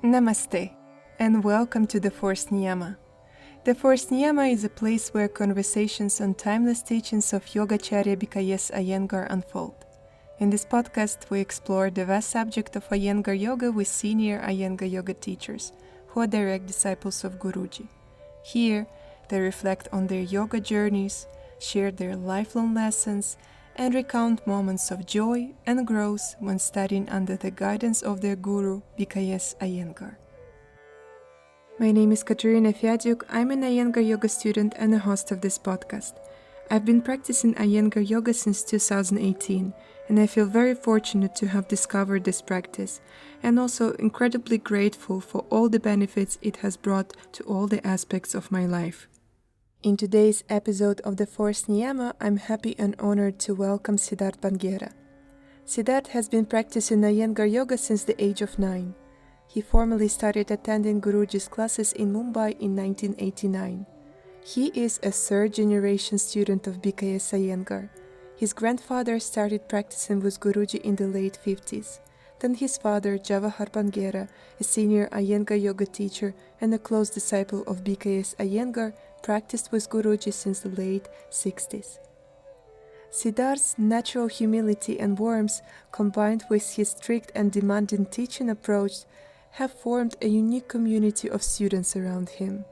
Namaste, and welcome to the Fourth Niyama. The Fourth Niyama is a place where conversations on timeless teachings of Yogacharya BKS Iyenagar unfold. In this podcast, we explore the vast subject of Iyengar Yoga with Senior Iyengar Yoga teachers, who are direct disciples of Guruji. Here, they reflect on their yoga journeys, share their lifelong lessons, and recount moments of joy and growth when studying under the guidance of their guru, BKS Iyengar. My name is Katerina Fyadiuk. I'm an Iyengar Yoga student and a host of this podcast. I've been practicing Iyengar Yoga since 2018, and I feel very fortunate to have discovered this practice, and also incredibly grateful for all the benefits it has brought to all the aspects of my life. In today's episode of the Fourth Niyama, I'm happy and honored to welcome Siddharth Bangera. Siddharth has been practicing Iyengar Yoga since the age of 9. He formally started attending Guruji's classes in Mumbai in 1989. He is a third-generation student of BKS Iyengar. His grandfather started practicing with Guruji in the late 50s. Then his father, Jawahar Bangera, a senior Iyengar Yoga teacher and a close disciple of BKS Iyengar, practiced with Guruji since the late 60s. Siddharth's natural humility and warmth, combined with his strict and demanding teaching approach, have formed a unique community of students around him.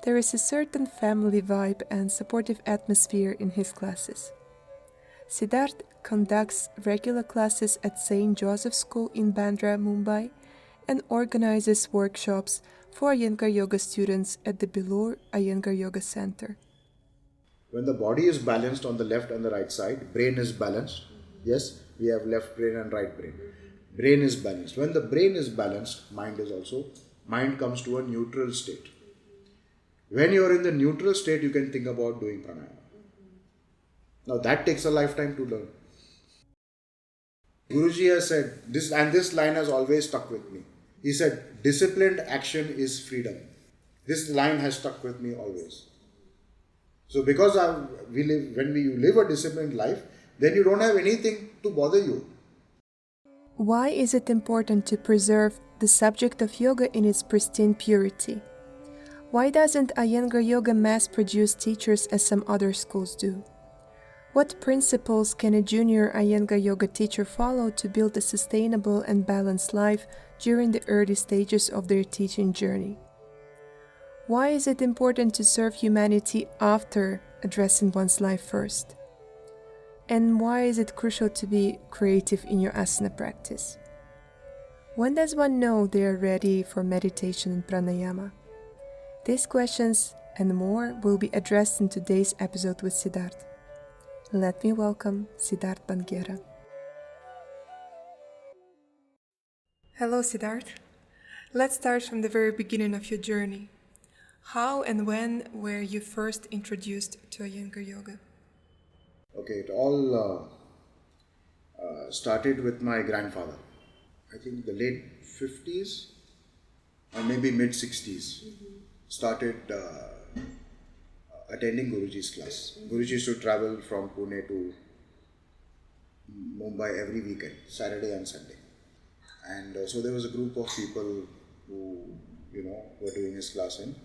There is a certain family vibe and supportive atmosphere in his classes. Siddharth conducts regular classes at St. Joseph's School in Bandra, Mumbai, and organizes workshops for Iyengar Yoga students at the Bilur Iyengar Yoga Center. When the body is balanced on the left and the right side, brain is balanced. Yes, we have left brain and right brain. Brain is balanced. When the brain is balanced, mind comes to a neutral state. When you are in the neutral state, you can think about doing pranayama. Now that takes a lifetime to learn. Guruji has said, this line has always stuck with me. He said, disciplined action is freedom. This line has stuck with me always. So because when you live a disciplined life, then you don't have anything to bother you. Why is it important to preserve the subject of yoga in its pristine purity? Why doesn't Iyengar Yoga mass-produce teachers as some other schools do? What principles can a junior Iyengar Yoga teacher follow to build a sustainable and balanced life during the early stages of their teaching journey? Why is it important to serve humanity after addressing one's life first? And why is it crucial to be creative in your asana practice? When does one know they are ready for meditation and pranayama? These questions and more will be addressed in today's episode with Siddharth. Let me welcome Siddharth Bangera. Hello, Siddharth. Let's start from the very beginning of your journey. How and when were you first introduced to Iyengar Yoga? Okay, it all started with my grandfather. I think the late 50s or maybe mid 60s. Started attending Guruji's class. Guruji used to travel from Pune to Mumbai every weekend, Saturday and Sunday. And so there was a group of people who, were doing his class in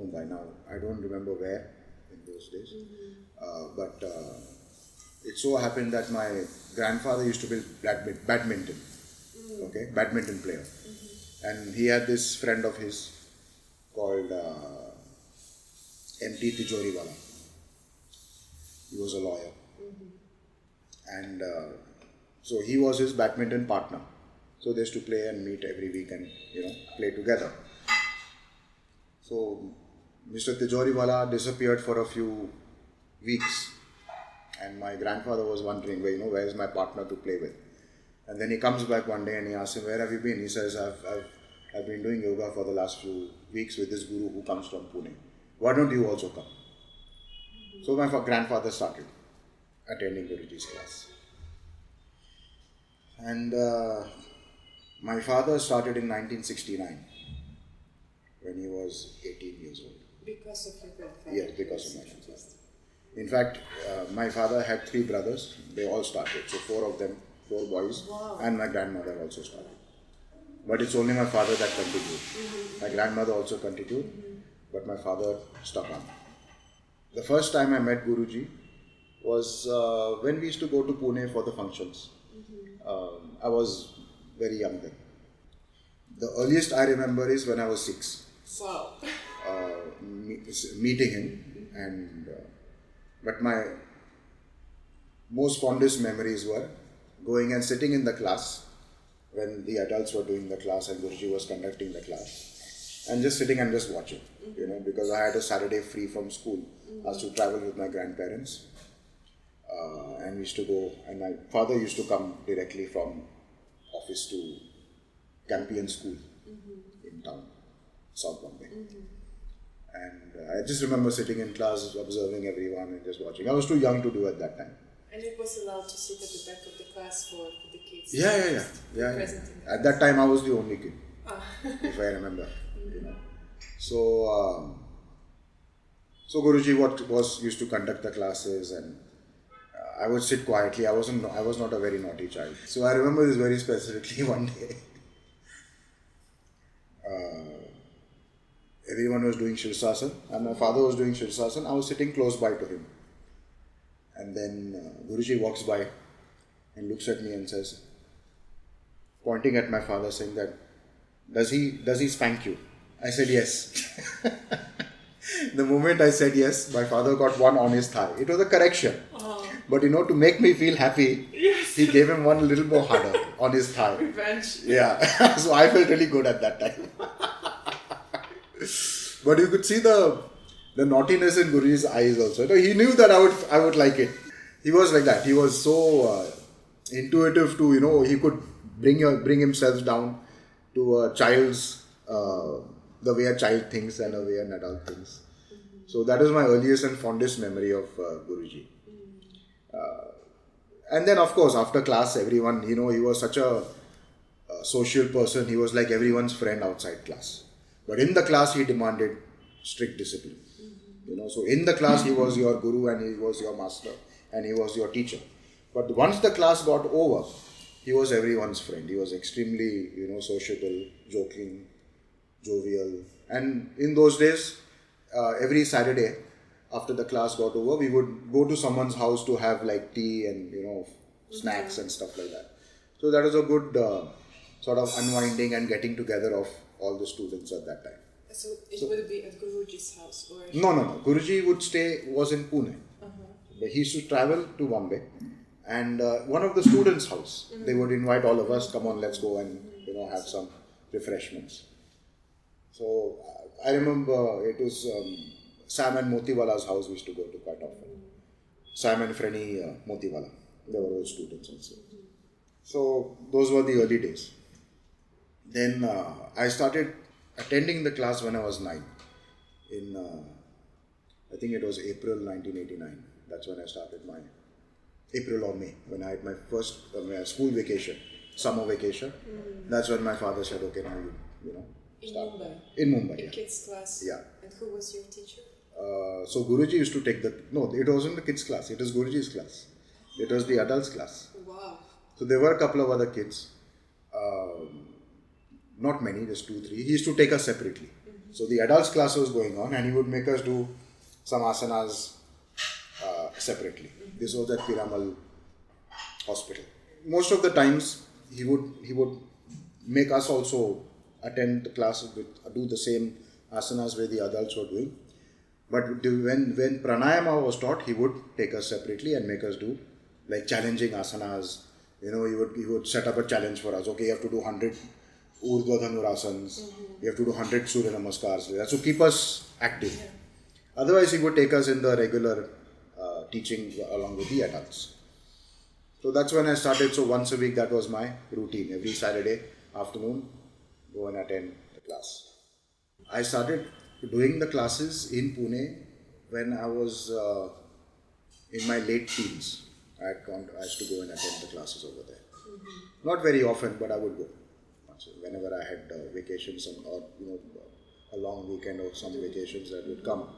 Mumbai. Now, I don't remember where in those days. But it so happened that my grandfather used to play badminton. Okay, badminton player. And he had this friend of his called M.T. Tijoriwala. He was a lawyer. And so he was his badminton partner. So they used to play and meet every week and, play together. So Mr. Tijoriwala disappeared for a few weeks. And my grandfather was wondering, where is my partner to play with? And then he comes back one day and he asks him, where have you been? He says, I've been doing yoga for the last few weeks with this guru who comes from Pune. Why don't you also come? So my grandfather started attending Guruji's class. And my father started in 1969 when he was 18 years old. Because of your grandfather? Yes, because of my grandfather. In fact, my father had 3 brothers. They all started. So 4 of them, 4 boys. Wow. And my grandmother also started. But it's only my father that continued. My grandmother also continued, but my father stuck on. The first time I met Guruji was when we used to go to Pune for the functions. I was very young then. The earliest I remember is when I was 6. Wow. Meeting him, and but my most fondest memories were going and sitting in the class when the adults were doing the class and Guruji was conducting the class, and just sitting and just watching, because I had a Saturday free from school. I used to travel with my grandparents, and we used to go, and my father used to come directly from office to Campion School in town, South Bombay. And I just remember sitting in class, observing everyone and just watching. I was too young to do at that time. And it was allowed to sit at the back of the class for the kids. Yeah. At that time, I was the only kid, if I remember. So Guruji used to conduct the classes, and I would sit quietly. I was not a very naughty child. So I remember this very specifically one day. Everyone was doing Shirsasana, and my father was doing Shirsasana. I was sitting close by to him. And then Guruji walks by and looks at me and says, pointing at my father, saying that, does he spank you? I said yes. The moment I said yes, my father got one on his thigh. It was a correction. But to make me feel happy, he gave him one little more harder on his thigh. Revenge. Yeah. So I felt really good at that time. But you could see the naughtiness in Guruji's eyes also. He knew that I would like it. He was like that. He was so intuitive to, he could bring himself down to a child's, the way a child thinks and the way an adult thinks. So that is my earliest and fondest memory of Guruji. And then of course after class, everyone, he was such a social person. He was like everyone's friend outside class. But in the class, he demanded strict discipline. So in the class, he was your guru and he was your master and he was your teacher. But once the class got over, he was everyone's friend. He was extremely, sociable, joking, jovial. And in those days, every Saturday, after the class got over, we would go to someone's house to have like tea and, snacks and stuff like that. So that was a good sort of unwinding and getting together of all the students at that time. So it would be at Guruji's house? Or No. Guruji was in Pune. But he used to travel to Bombay. And one of the students' house, they would invite all of us, come on, let's go and, have some refreshments. So I remember it was Sam and Motiwala's house we used to go to quite often. Sam and Frenny Motiwala, they were all students also. So those were the early days. Then I started attending the class when I was 9. In, I think it was April 1989. That's when I started my, April or May, when I had my first school vacation, summer vacation. That's when my father said, okay, now you start. In Mumbai, In kids' class? Yeah. And who was your teacher? So Guruji used to take it wasn't the kids' class, it was Guruji's class. It was the adults' class. Wow. So there were a couple of other kids. Not many, just 2, 3. He used to take us separately. So the adults class was going on and he would make us do some asanas separately. This was at Piramal Hospital. Most of the times he would make us also attend the classes, do the same asanas where the adults were doing. But when pranayama was taught, he would take us separately and make us do like challenging asanas. He would set up a challenge for us. Okay, you have to do 100 Urdhva Dhanurasans. You have to do 100 Surya Namaskars. That to keep us active. Yeah. Otherwise, he would take us in the regular teaching along with the adults. So that's when I started. So once a week, that was my routine. Every Saturday afternoon, go and attend the class. I started doing the classes in Pune when I was in my late teens. I used to go and attend the classes over there. Not very often, but I would go. So whenever I had vacations or a long weekend or some vacations that would come,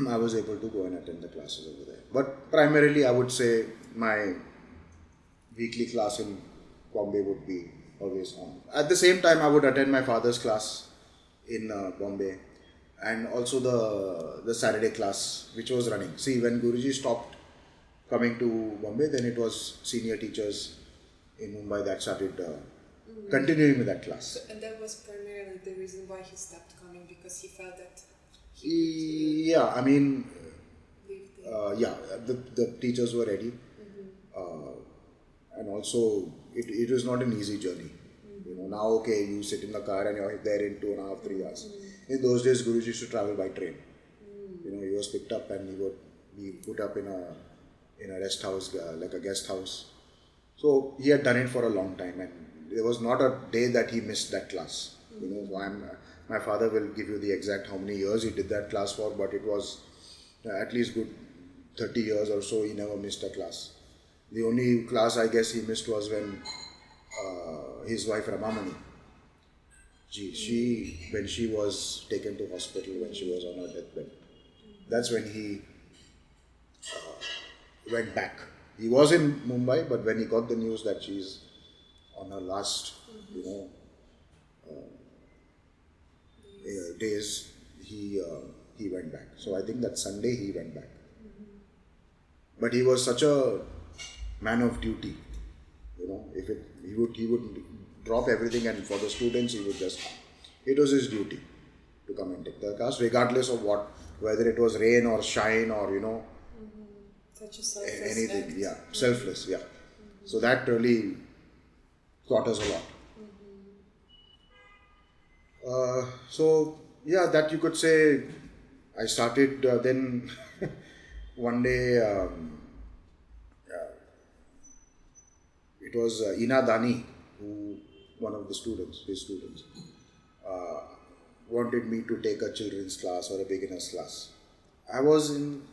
I was able to go and attend the classes over there. But primarily I would say my weekly class in Bombay would be always on. At the same time, I would attend my father's class in Bombay, and also the Saturday class which was running. See, when Guruji stopped coming to Bombay, then it was senior teachers in Mumbai that started continuing with that class. And that was primarily the reason why he stopped coming, because he felt that Yeah, I mean, the teachers were ready, and also it was not an easy journey. You know, now okay, you sit in the car and you're there in 2.5, 3 hours. In those days, Guruji used to travel by train. You know, he was picked up and he would be put up in a rest house, like a guest house. So he had done it for a long time, and there was not a day that he missed that class. You know, so my father will give you the exact how many years he did that class for, but it was at least good 30 years or so. He never missed a class. The only class I guess he missed was when his wife Ramamani, when she was taken to hospital, when she was on her deathbed. That's when he went back. He was in Mumbai, but when he got the news that she's on her last, days, he went back. So I think that Sunday he went back. But he was such a man of duty. You know, he would drop everything, and for the students he would just. It was his duty to come and take the class, regardless of whether it was rain or shine or such a selfless anything. act. Yeah, selfless. Yeah. So that really taught us a lot. So yeah, that you could say. I started then one day. It was Ina Dani, one of his students, wanted me to take a children's class or a beginner's class. I was in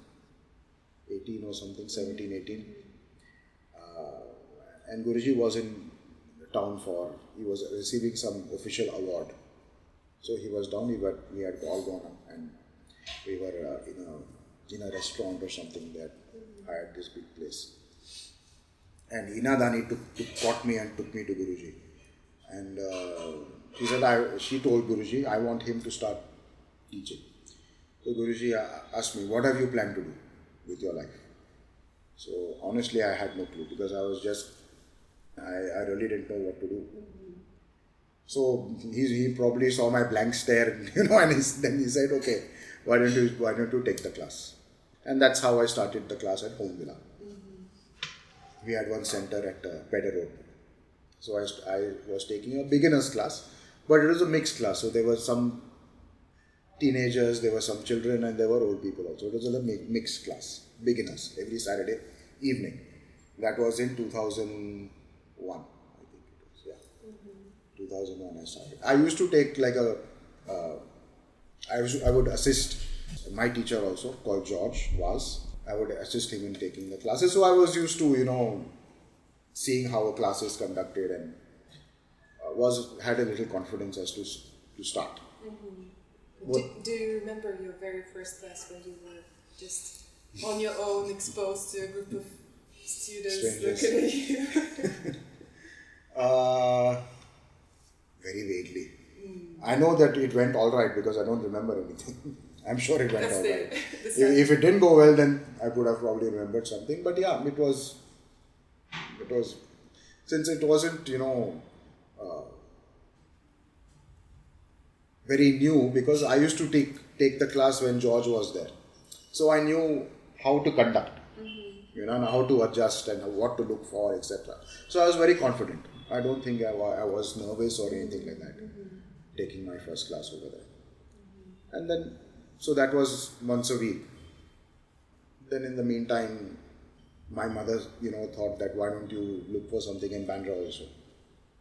18 or something, 17, 18. And Guruji was in town he was receiving some official award. So he was down, we had all gone up, and we were in a restaurant or something that had this big place. And Ina Dani caught me and took me to Guruji. And she told Guruji, I want him to start teaching. So Guruji asked me, what have you planned to do with your life? So honestly, I had no clue, because I really didn't know what to do. So he probably saw my blank stare, and then he said, okay, why don't you take the class? And that's how I started the class at Home Villa. We had one center at Pedder Road. So I was taking a beginner's class, but it was a mixed class. So there were some teenagers, there were some children, and there were old people also. It was a mixed class, beginners, every Saturday evening. That was in 2001, I think it was, 2001 I started. I used to take like I would assist my teacher also, called George, I would assist him in taking the classes. So I was used to, seeing how a class is conducted, and had a little confidence as to start. Do you remember your very first class when you were just on your own, exposed to a group of students looking at you? Very vaguely. I know that it went all right because I don't remember anything. I'm sure it went all right. If it didn't go well, then I would have probably remembered something. But yeah, it was since it wasn't, very new, because I used to take the class when George was there. So I knew how to conduct, how to adjust and what to look for, etc. So I was very confident. I don't think I was nervous or anything like that, taking my first class over there. And then, so that was once a week. Then in the meantime, my mother, thought that why don't you look for something in Bandra also,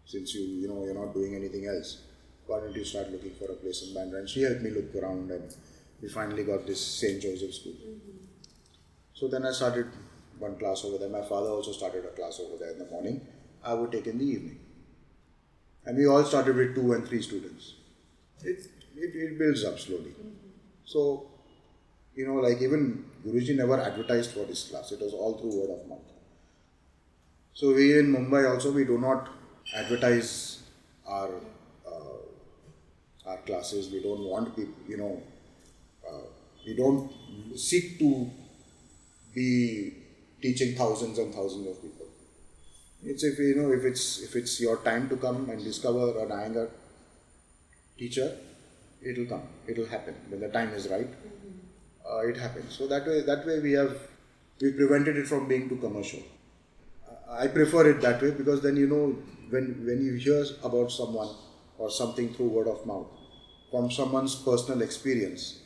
since you're not doing anything else. Why don't you start looking for a place in Bandra? And she helped me look around, and we finally got this St. Joseph School. So then I started one class over there. My father also started a class over there in the morning. I would take in the evening. And we all started with 2 and 3 students. It builds up slowly. So, like even Guruji never advertised for this class. It was all through word of mouth. So we in Mumbai also, we do not advertise our our classes. We don't want people, we don't seek to be teaching thousands and thousands of people. It's if it's your time to come and discover an Iyengar teacher, it'll come. It'll happen when the time is right. It happens. So that way we prevented it from being too commercial. I prefer it that way because then when you hear about someone or something through word of mouth from someone's personal experience,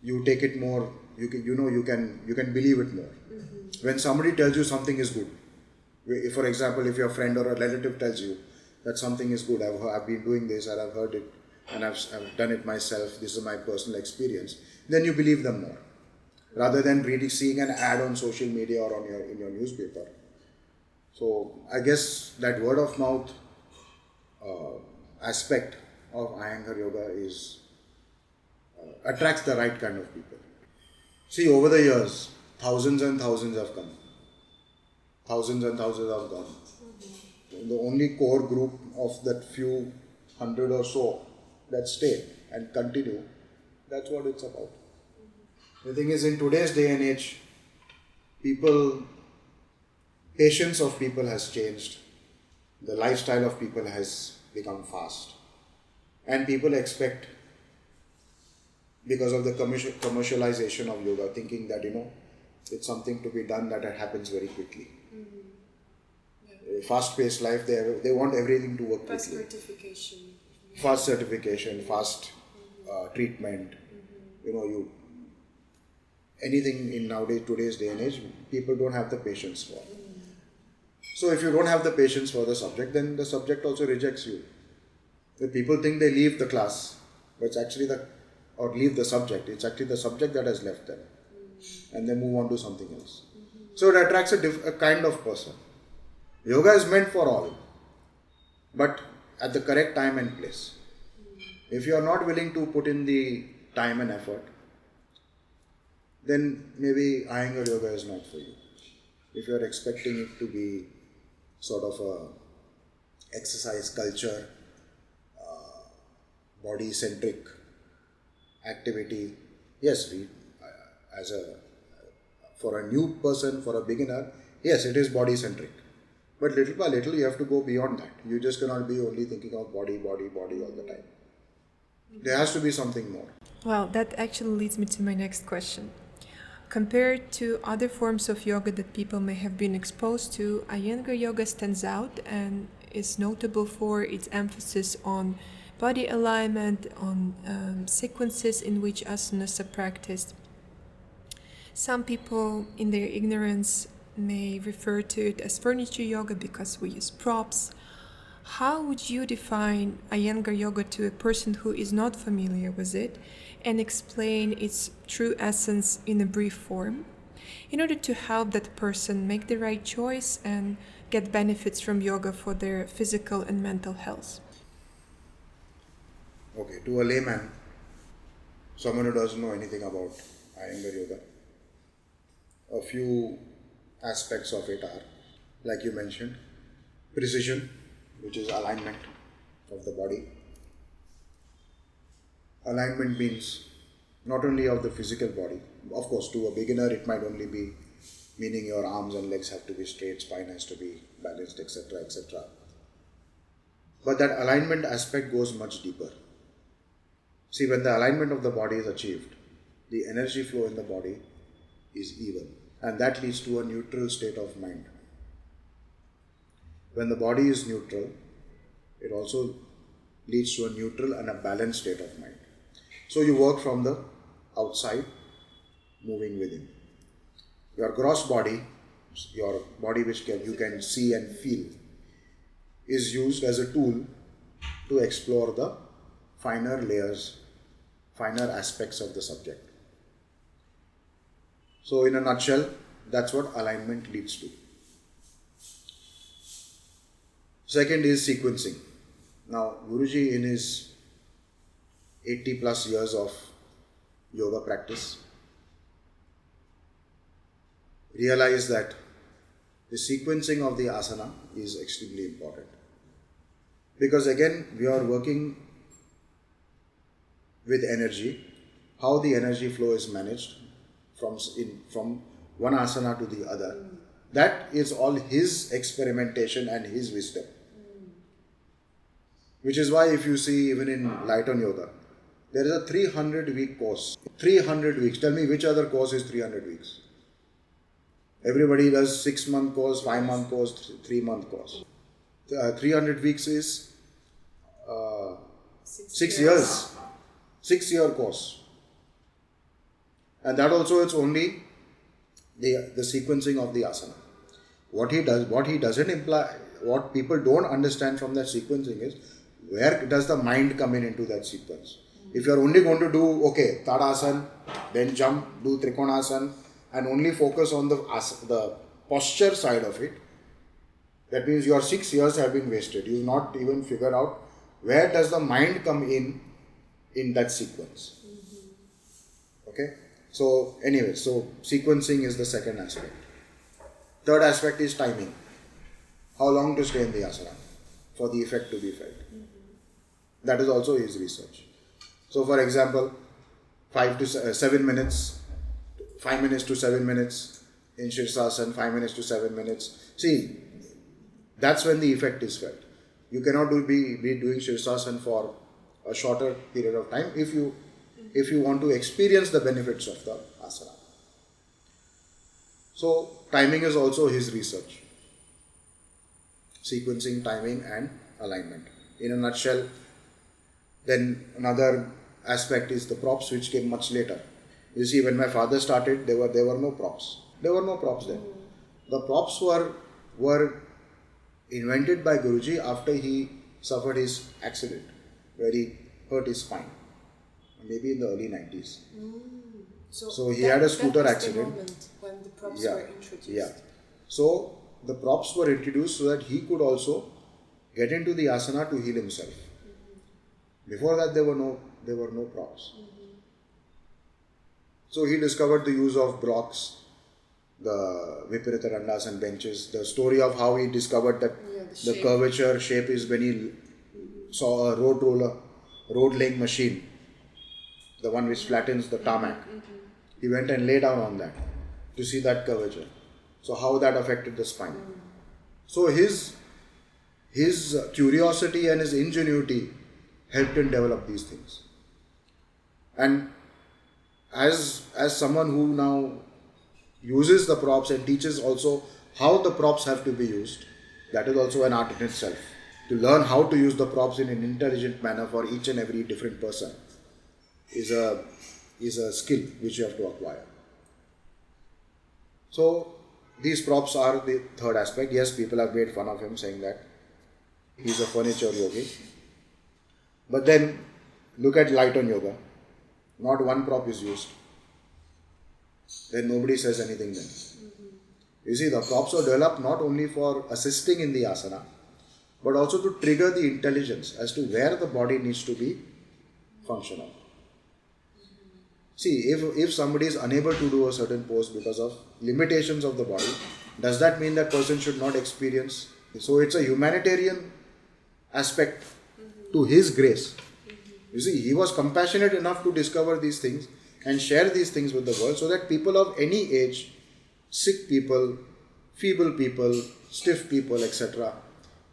you take it more. You can believe it more. When somebody tells you something is good, if, for example, if your friend or a relative tells you that something is good, I've been doing this and I've heard it and I've done it myself, this is my personal experience, then you believe them more. Rather than really seeing an ad on social media or in your newspaper. So I guess that word of mouth aspect of Iyengar Yoga is attracts the right kind of people. See, over the years, thousands and thousands have come. Thousands and thousands have gone. The only core group of that few hundred or so that stay and continue, that's what it's about. The thing is, in today's day and age, patience of people has changed. The lifestyle of people has become fast. And people expect, because of the commercialization of yoga, thinking that, it's something to be done that happens very quickly. A fast-paced life, they want everything to work Fast quickly. certification. Fast certification, fast treatment. Anything in today's day and age, people don't have the patience for. So if you don't have the patience for the subject, then the subject also rejects you. The people think they leave the class, but it's actually leave the subject. It's actually the subject that has left them, and they move on to something else. So it attracts a kind of person. Yoga is meant for all, but at the correct time and place. If you are not willing to put in the time and effort, then maybe Iyengar Yoga is not for you. If you are expecting it to be sort of a exercise culture, body-centric activity, yes, for a new person, for a beginner, yes, it is body-centric. But little by little, you have to go beyond that. You just cannot be only thinking of body all the time. There has to be something more. Well, that actually leads me to my next question. Compared to other forms of yoga that people may have been exposed to, Iyengar Yoga stands out and is notable for its emphasis on body alignment, on sequences in which asanas are practiced. Some people, in their ignorance, may refer to it as furniture yoga because we use props. How would you define Iyengar Yoga to a person who is not familiar with it and explain its true essence in a brief form in order to help that person make the right choice and get benefits from yoga for their physical and mental health? Okay, to a layman, someone who doesn't know anything about Iyengar Yoga, a few aspects of it are, like you mentioned, precision, which is alignment of the body. Alignment means not only of the physical body, of course, to a beginner it might only be meaning your arms and legs have to be straight, spine has to be balanced, etc., etc. But that alignment aspect goes much deeper. See, when the alignment of the body is achieved, the energy flow in the body is even, and that leads to a neutral state of mind. When the body is neutral, it also leads to a neutral and a balanced state of mind. So you work from the outside, moving within. Your gross body, your body which you can see and feel, is used as a tool to explore the finer layers, finer aspects of the subject. So in a nutshell, that's what alignment leads to. Second is sequencing. Now, Guruji, in his 80 plus years of yoga practice, realized that the sequencing of the asana is extremely important. Because again, we are working with energy, how the energy flow is managed from one asana to the other. That is all his experimentation and his wisdom. Which is why if you see even in Light on Yoga, there is a 300-week course. 300 weeks. Tell me which other course is 300 weeks? Everybody does 6-month course, 5-month course, 3-month course. 300 weeks is 6 years. 6-year course. And that also it's only the sequencing of the asana. What he doesn't imply, what people don't understand from that sequencing is, where does the mind come into that sequence? If you are only going to do, okay, Tadasana, then jump, do Trikonasana, and only focus on the posture side of it, that means your 6 years have been wasted. You will not even figure out where does the mind come in that sequence. Okay? So anyway, so sequencing is the second aspect. Third aspect is timing. How long to stay in the asana for the effect to be felt. That is also his research. So for example, 5 to 7 minutes, 5 minutes to 7 minutes in Shirsasana, 5 minutes to 7 minutes. See, that's when the effect is felt. You cannot be doing Shirsasana for a shorter period of time if you want to experience the benefits of the asana. So timing is also his research. Sequencing, timing and alignment. In a nutshell, then another aspect is the props, which came much later. You see, when my father started, there were no props. There were no props then. The props were invented by Guruji after he suffered his accident, where he hurt his spine, maybe in the early 90s. So he had a scooter accident. The moment when the props were introduced. Yeah. So the props were introduced so that he could also get into the asana to heal himself. Before that, there were no props. So he discovered the use of blocks, the Viparita Randas and benches. The story of how he discovered that the curvature shape is when he saw a road laying machine, the one which flattens the tarmac. He went and lay down on that to see that curvature. So how that affected the spine. So his curiosity and his ingenuity helped him develop these things. And as someone who now uses the props and teaches also how the props have to be used, that is also an art in itself. To learn how to use the props in an intelligent manner for each and every different person is a skill which you have to acquire. So these props are the third aspect. Yes, people have made fun of him saying that he's a furniture yogi. But then look at Light on Yoga. Not one prop is used. Then nobody says anything then. You see, the props are developed not only for assisting in the asana, but also to trigger the intelligence as to where the body needs to be functional. See, if somebody is unable to do a certain pose because of limitations of the body, does that mean that person should not experience? So it's a humanitarian aspect to his grace. You see, he was compassionate enough to discover these things and share these things with the world so that people of any age, sick people, feeble people, stiff people, etc.,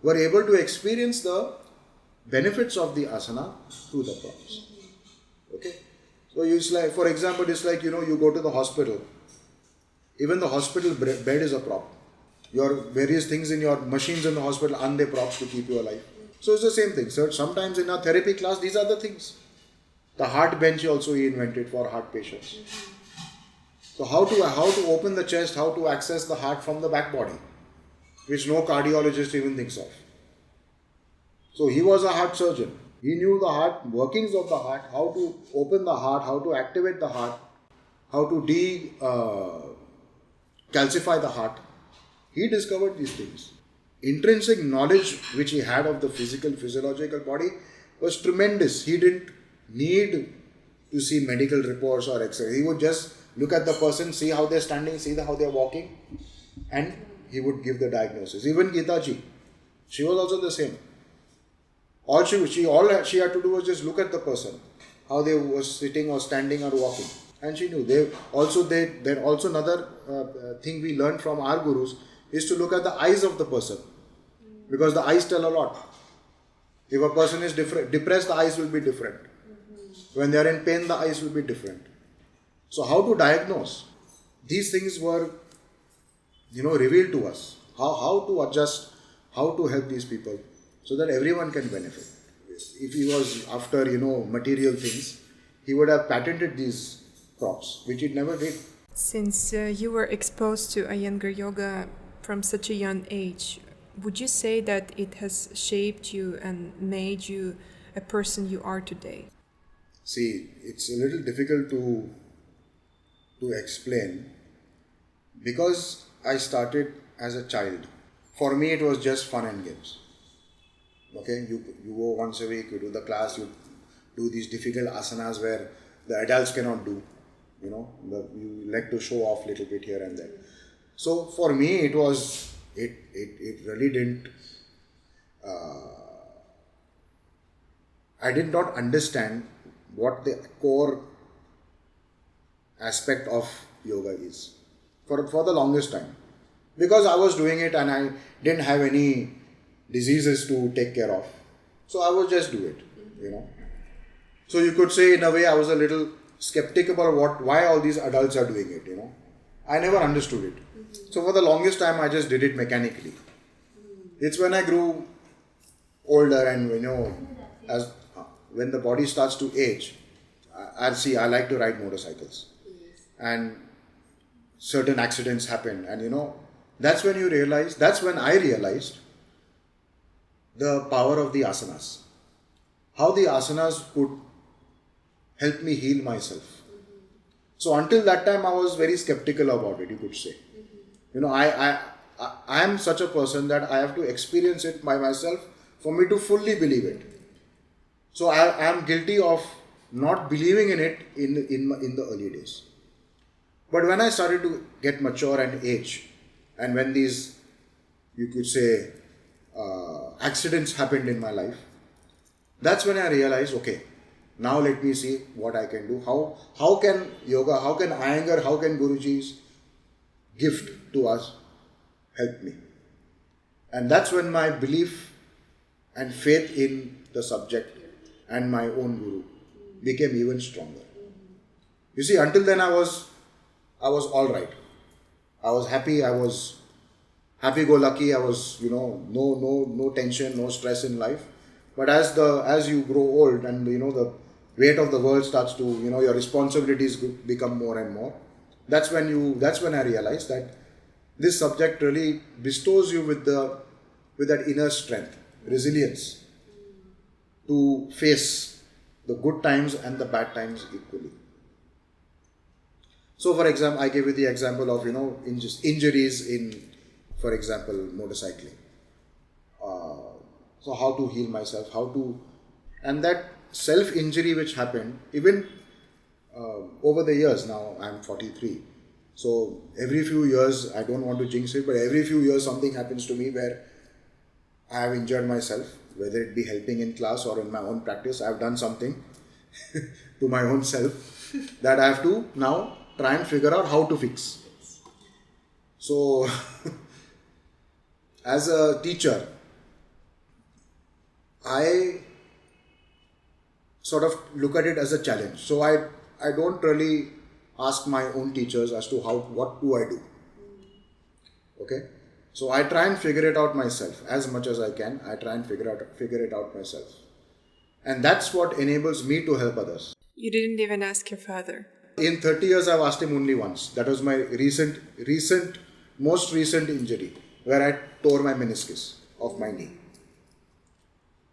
were able to experience the benefits of the asana through the props. Okay? So it's like, for example, it's like, you go to the hospital. Even the hospital bed is a prop. Your various things in your machines in the hospital aren't they props to keep you alive? So it's the same thing. So sometimes in our therapy class, these are the things. The heart bench also he invented for heart patients. So how to open the chest, how to access the heart from the back body, which no cardiologist even thinks of. So he was a heart surgeon. He knew the heart, workings of the heart, how to open the heart, how to activate the heart, how to calcify the heart. He discovered these things. Intrinsic knowledge which he had of the physiological body was tremendous. He didn't need to see medical reports or x-ray. He would just look at the person, see how they're standing, see how they're walking, and he would give the diagnosis. Even Gita ji, she was also the same. All she had to do was just look at the person, how they was sitting or standing or walking, and she knew. Then also another thing we learned from our gurus is to look at the eyes of the person, because the eyes tell a lot. If a person is depressed, the eyes will be different. When they are in pain, the eyes will be different. So how to diagnose? These things were, revealed to us. How to adjust, how to help these people so that everyone can benefit. If he was after, material things, he would have patented these crops, which he never did. Since you were exposed to Iyengar Yoga from such a young age, would you say that it has shaped you and made you a person you are today? See, it's a little difficult to explain because I started as a child. For me, it was just fun and games. Okay, you go once a week, you do the class, you do these difficult asanas where the adults cannot do. You like to show off a little bit here and there. So for me, it really didn't. I did not understand what the core aspect of yoga is for the longest time, because I was doing it and I didn't have any diseases to take care of, so I would just do it. So you could say in a way I was a little skeptical about why all these adults are doing it. I never understood it. So for the longest time I just did it mechanically. It's when I grew older and when the body starts to age, I like to ride motorcycles, and certain accidents happen, and that's when I realized the power of the asanas, how the asanas could help me heal myself. So until that time I was very skeptical about it, you could say. I am such a person that I have to experience it by myself for me to fully believe it. So I am guilty of not believing in it in the early days. But when I started to get mature and age, and when these, you could say, accidents happened in my life, that's when I realized, okay, now let me see what I can do. How can yoga, how can Iyengar, how can Guruji's gift to us help me? And that's when my belief and faith in the subject and my own guru became even stronger. You see, until then I was all right. I was happy. I was happy-go-lucky. I was, no tension, no stress in life. But as you grow old and the weight of the world starts to, your responsibilities become more and more. That's when I realized that this subject really bestows you with that inner strength, resilience, to face the good times and the bad times equally. So, for example, I gave you the example of injuries in, for example, motorcycling. So, how to heal myself? And that self-injury which happened, even over the years. Now I'm 43. So every few years, I don't want to jinx it, but every few years something happens to me where I have injured myself, whether it be helping in class or in my own practice. I have done something to my own self that I have to now try and figure out how to fix. So as a teacher, I sort of look at it as a challenge. So I don't really ask my own teachers as to what do I do. Okay? So I try and figure it out myself as much as I can. I try and figure it out myself. And that's what enables me to help others. You didn't even ask your father. In 30 years, I've asked him only once. That was my most recent injury, where I tore my meniscus of my knee.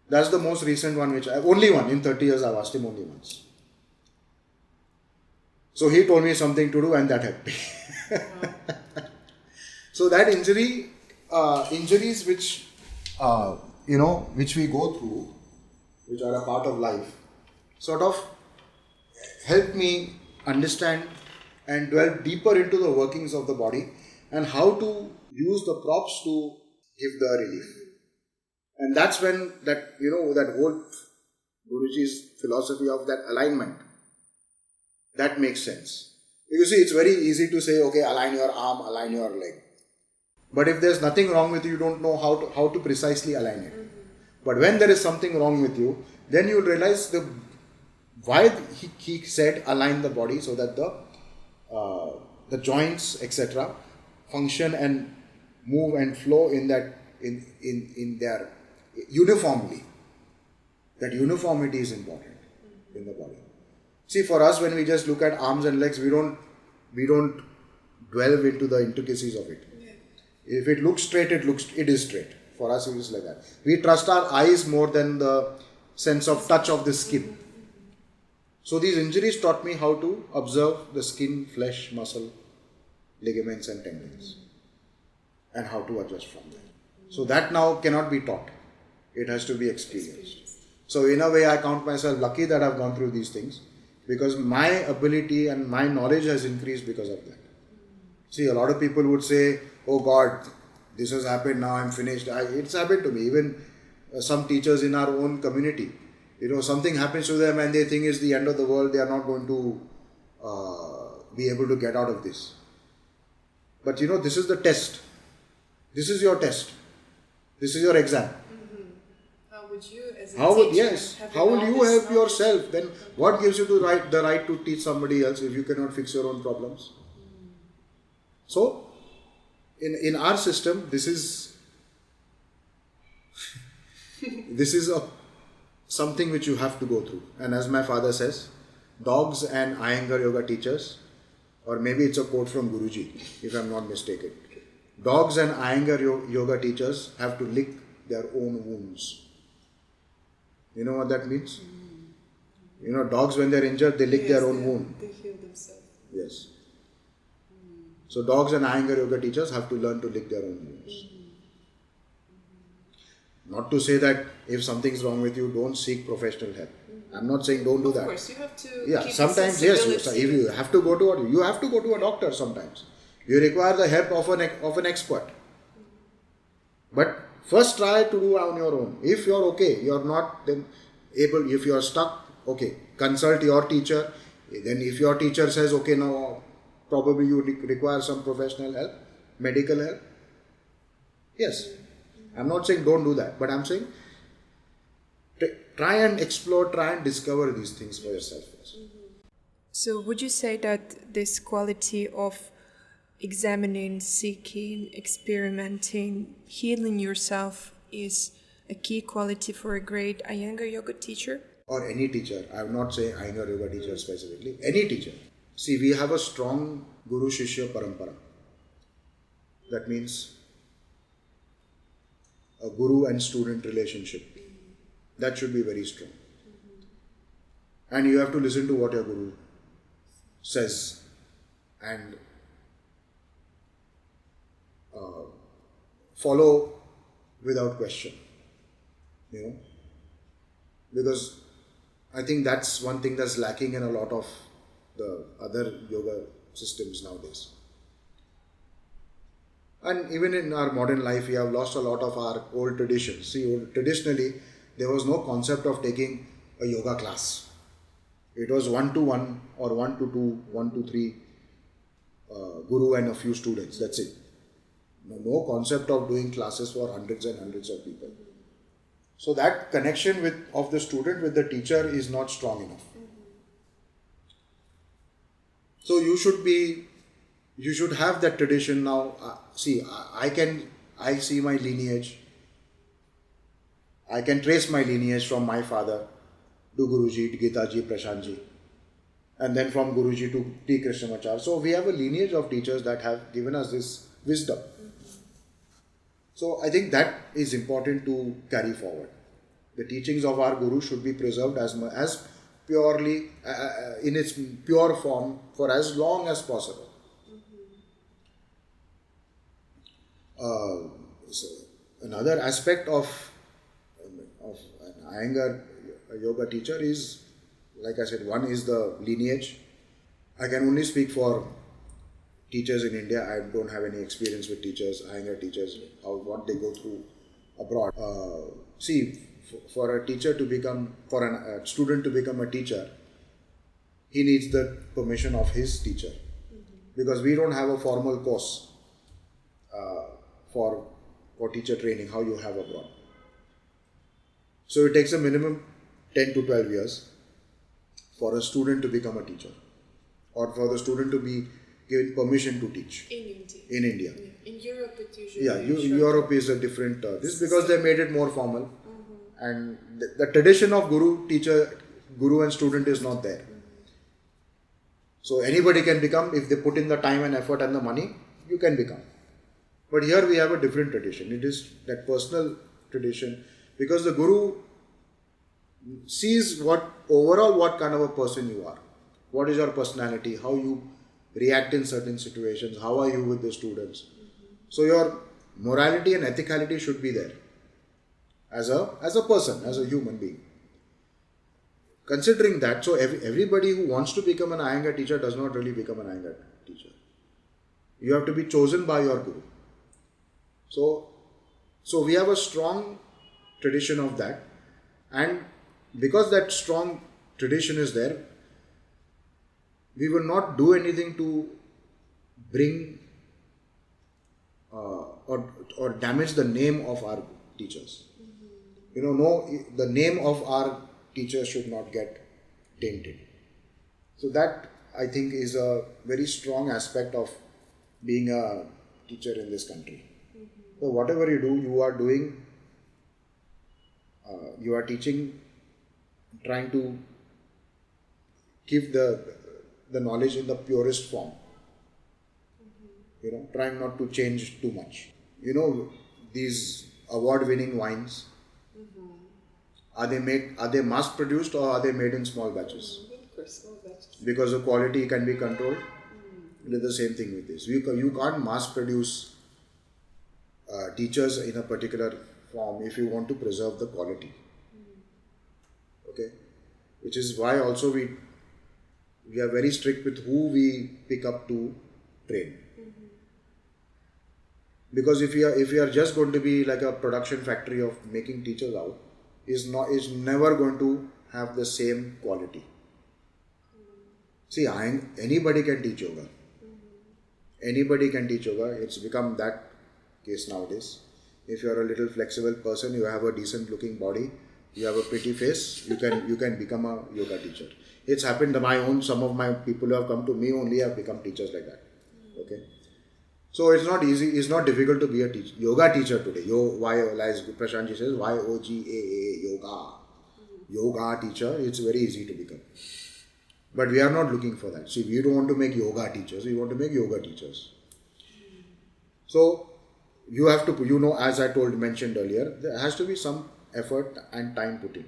That's the most recent one, only one. In 30 years, I've asked him only once. So he told me something to do and that helped me. So that injuries which we go through, which are a part of life, sort of help me understand and delve deeper into the workings of the body and how to use the props to give the relief. And that's when that whole Guruji's philosophy of that alignment, that makes sense. You see, it's very easy to say, okay, align your arm, align your leg. But if there's nothing wrong with you, you don't know how to precisely align it. But when there is something wrong with you, then you'll realize why he said align the body so that the joints, etc., function and move and flow in their uniformly. That uniformity is important in the body. See, for us, when we just look at arms and legs, we don't delve into the intricacies of it. Yeah. If it looks straight, it is straight. For us, it is like that. We trust our eyes more than the sense of touch of the skin. So these injuries taught me how to observe the skin, flesh, muscle, ligaments and tendons, and how to adjust from there. So that now cannot be taught. It has to be experienced. So in a way, I count myself lucky that I've gone through these things, because my ability and my knowledge has increased because of that. See, a lot of people would say, oh God, this has happened, now I'm finished. It's happened to me. Even some teachers in our own community, something happens to them and they think it's the end of the world, they are not going to be able to get out of this. But this is the test. This is your test. This is your exam. How would you, as a teacher, how will you help yourself? Then what gives you the right to teach somebody else if you cannot fix your own problems? So, in our system, this is something which you have to go through. And as my father says, dogs and Iyengar Yoga teachers, or maybe it's a quote from Guruji, if I'm not mistaken. Dogs and Iyengar Yoga teachers have to lick their own wounds. You know what that means? Dogs, when they're injured, they lick their own wound. They heal themselves. Yes. So dogs and Iyengar Yoga teachers have to learn to lick their own wounds. Not to say that if something's wrong with you, don't seek professional help. I'm not saying don't do that. Of course, you have to. Yeah, sometimes yes. If you have to go to a doctor sometimes. You require the help of an expert. But first try to do on your own. If you're okay, you're not then able. If you're stuck, okay, consult your teacher. Then if your teacher says, okay, now probably you require some professional help, medical help. Yes. I'm not saying don't do that, but I'm saying try and explore, try and discover these things for yourself first. So would you say that this quality of examining, seeking, experimenting, healing yourself is a key quality for a great Iyengar Yoga teacher? Or any teacher. I would not say Iyengar Yoga teacher specifically. Any teacher. See, we have a strong Guru Shishya Parampara. That means a guru and student relationship. That should be very strong. And you have to listen to what your guru says and follow without question. Because I think that's one thing that's lacking in a lot of the other yoga systems nowadays. And even in our modern life, we have lost a lot of our old traditions. See, traditionally, there was no concept of taking a yoga class. It was 1-to-1 or 1-to-2, 1-to-3, guru and a few students. That's it. No concept of doing classes for hundreds and hundreds of people. So that connection of the student with the teacher is not strong enough. So you should have that tradition now. See, I see my lineage. I can trace my lineage from my father to Guruji, to Gitaji, Prashantji, and then from Guruji to T. Krishnamacharya. So we have a lineage of teachers that have given us this wisdom. So I think that is important to carry forward. The teachings of our Guru should be preserved as purely in its pure form for as long as possible. So another aspect of an Iyengar Yoga teacher is, like I said, one is the lineage. I can only speak for teachers in India. I don't have any experience with teachers, Iyengar teachers, what they go through abroad. See, for a teacher to become, for a student to become a teacher, he needs the permission of his teacher. Because we don't have a formal course for teacher training, how you have abroad. So it takes a minimum 10 to 12 years for a student to become a teacher, or for the student to be given permission to teach. In India. Yeah. In Europe, it usually. Yeah, Europe is a different this because they made it more formal, and the tradition of guru and student is not there. So anybody can become, if they put in the time and effort and the money, you can become. But here we have a different tradition. It is that personal tradition, because the guru sees what kind of a person you are. What is your personality, how you react in certain situations, how are you with the students. So your morality and ethicality should be there as a person, as a human being. Considering that, so everybody who wants to become an Iyengar teacher does not really become an Iyengar teacher. You have to be chosen by your guru. So we have a strong tradition of that, and because that strong tradition is there, we will not do anything to bring or damage the name of our teachers. The name of our teachers should not get tainted. So that, I think, is a very strong aspect of being a teacher in this country. So whatever you do, you are doing, you are teaching, trying to give the knowledge in the purest form. Trying not to change too much. These award-winning wines, are they mass produced, or are they made in small batches? Of course, small batches. Because the quality can be controlled. It is the same thing with this. You can't mass produce teachers in a particular form if you want to preserve the quality. Okay, which is why also we are very strict with who we pick up to train. Because if we are just going to be like a production factory of making teachers out, is never going to have the same quality. See, anybody can teach yoga. Anybody can teach yoga. It's become that case nowadays. If you are a little flexible person, you have a decent looking body, you have a pretty face, you can become a yoga teacher. It's happened to some of my people who have come to me only have become teachers like that. Okay. So it's not easy, it's not difficult to be a yoga teacher today. As Prashant ji says, yoga. Yoga teacher, it's very easy to become. But we are not looking for that. See, we don't want to make yoga teachers, we want to make yoga teachers. So you have to, as I mentioned earlier, there has to be some effort and time put in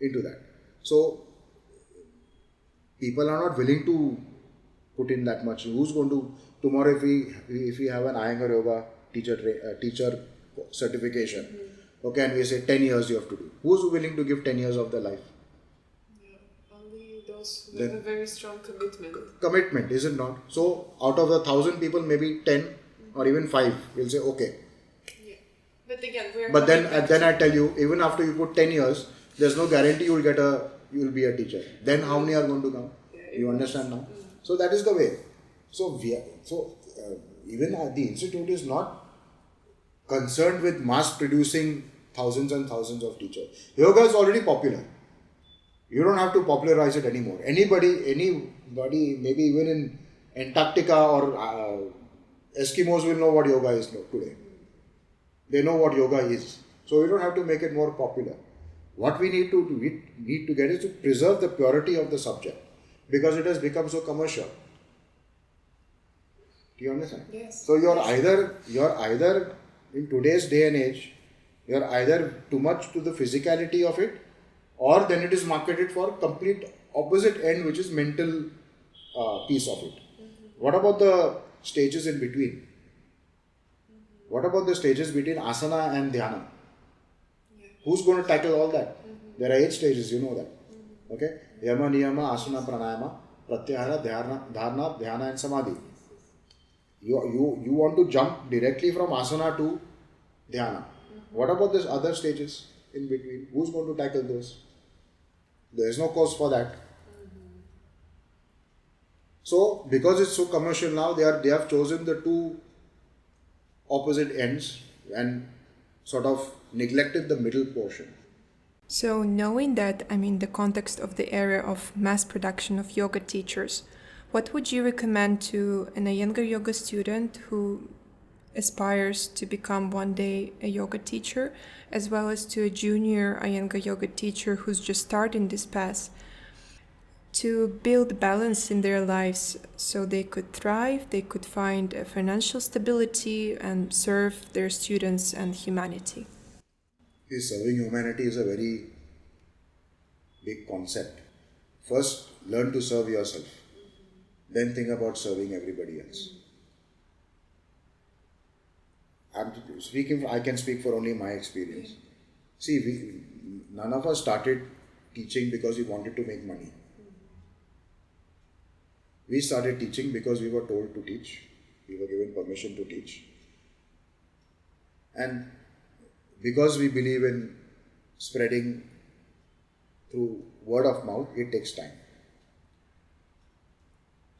into that. So people are not willing to put in that much. Who's going to, tomorrow if we have an Iyengar Yoga teacher certification, okay, and we say 10 years you have to do. Who's willing to give 10 years of their life? Only those who have a very strong commitment. Commitment, is it not? So out of the 1,000 people, maybe 10 or even 5 will say okay. Yeah. But again, then I tell you, even after you put 10 years, there's no guarantee you will be a teacher. Then how many are going to come? You understand now? So that is the way. So even the institute is not concerned with mass producing thousands and thousands of teachers. Yoga is already popular. You don't have to popularize it anymore. Anybody, maybe even in Antarctica or Eskimos will know what yoga is today. They know what yoga is. So you don't have to make it more popular. What we need to get is to preserve the purity of the subject, because it has become so commercial. Do you understand? Yes. So you're either in today's day and age, you're either too much to the physicality of it, or then it is marketed for complete opposite end, which is mental piece of it. What about the stages in between? What about the stages between asana and dhyana? Who's going to tackle all that? There are 8 stages, you know that. Okay? Yama, niyama, asana, pranayama, pratyahara, dharana, dhyana and samadhi. You want to jump directly from asana to dhyana. What about these other stages in between? Who's going to tackle those? There is no course for that. So, because it's so commercial now, they have chosen the two opposite ends and sort of neglected the middle portion. So, knowing that, the context of the era of mass production of yoga teachers, what would you recommend to an Iyengar yoga student who aspires to become one day a yoga teacher, as well as to a junior Iyengar yoga teacher who's just starting this path, to build balance in their lives so they could thrive, they could find a financial stability and serve their students and humanity? Serving humanity is a very big concept. First, learn to serve yourself. Then think about serving everybody else. I can speak for only my experience. See, none of us started teaching because we wanted to make money. We started teaching because we were told to teach. We were given permission to teach. And because we believe in spreading through word of mouth, it takes time.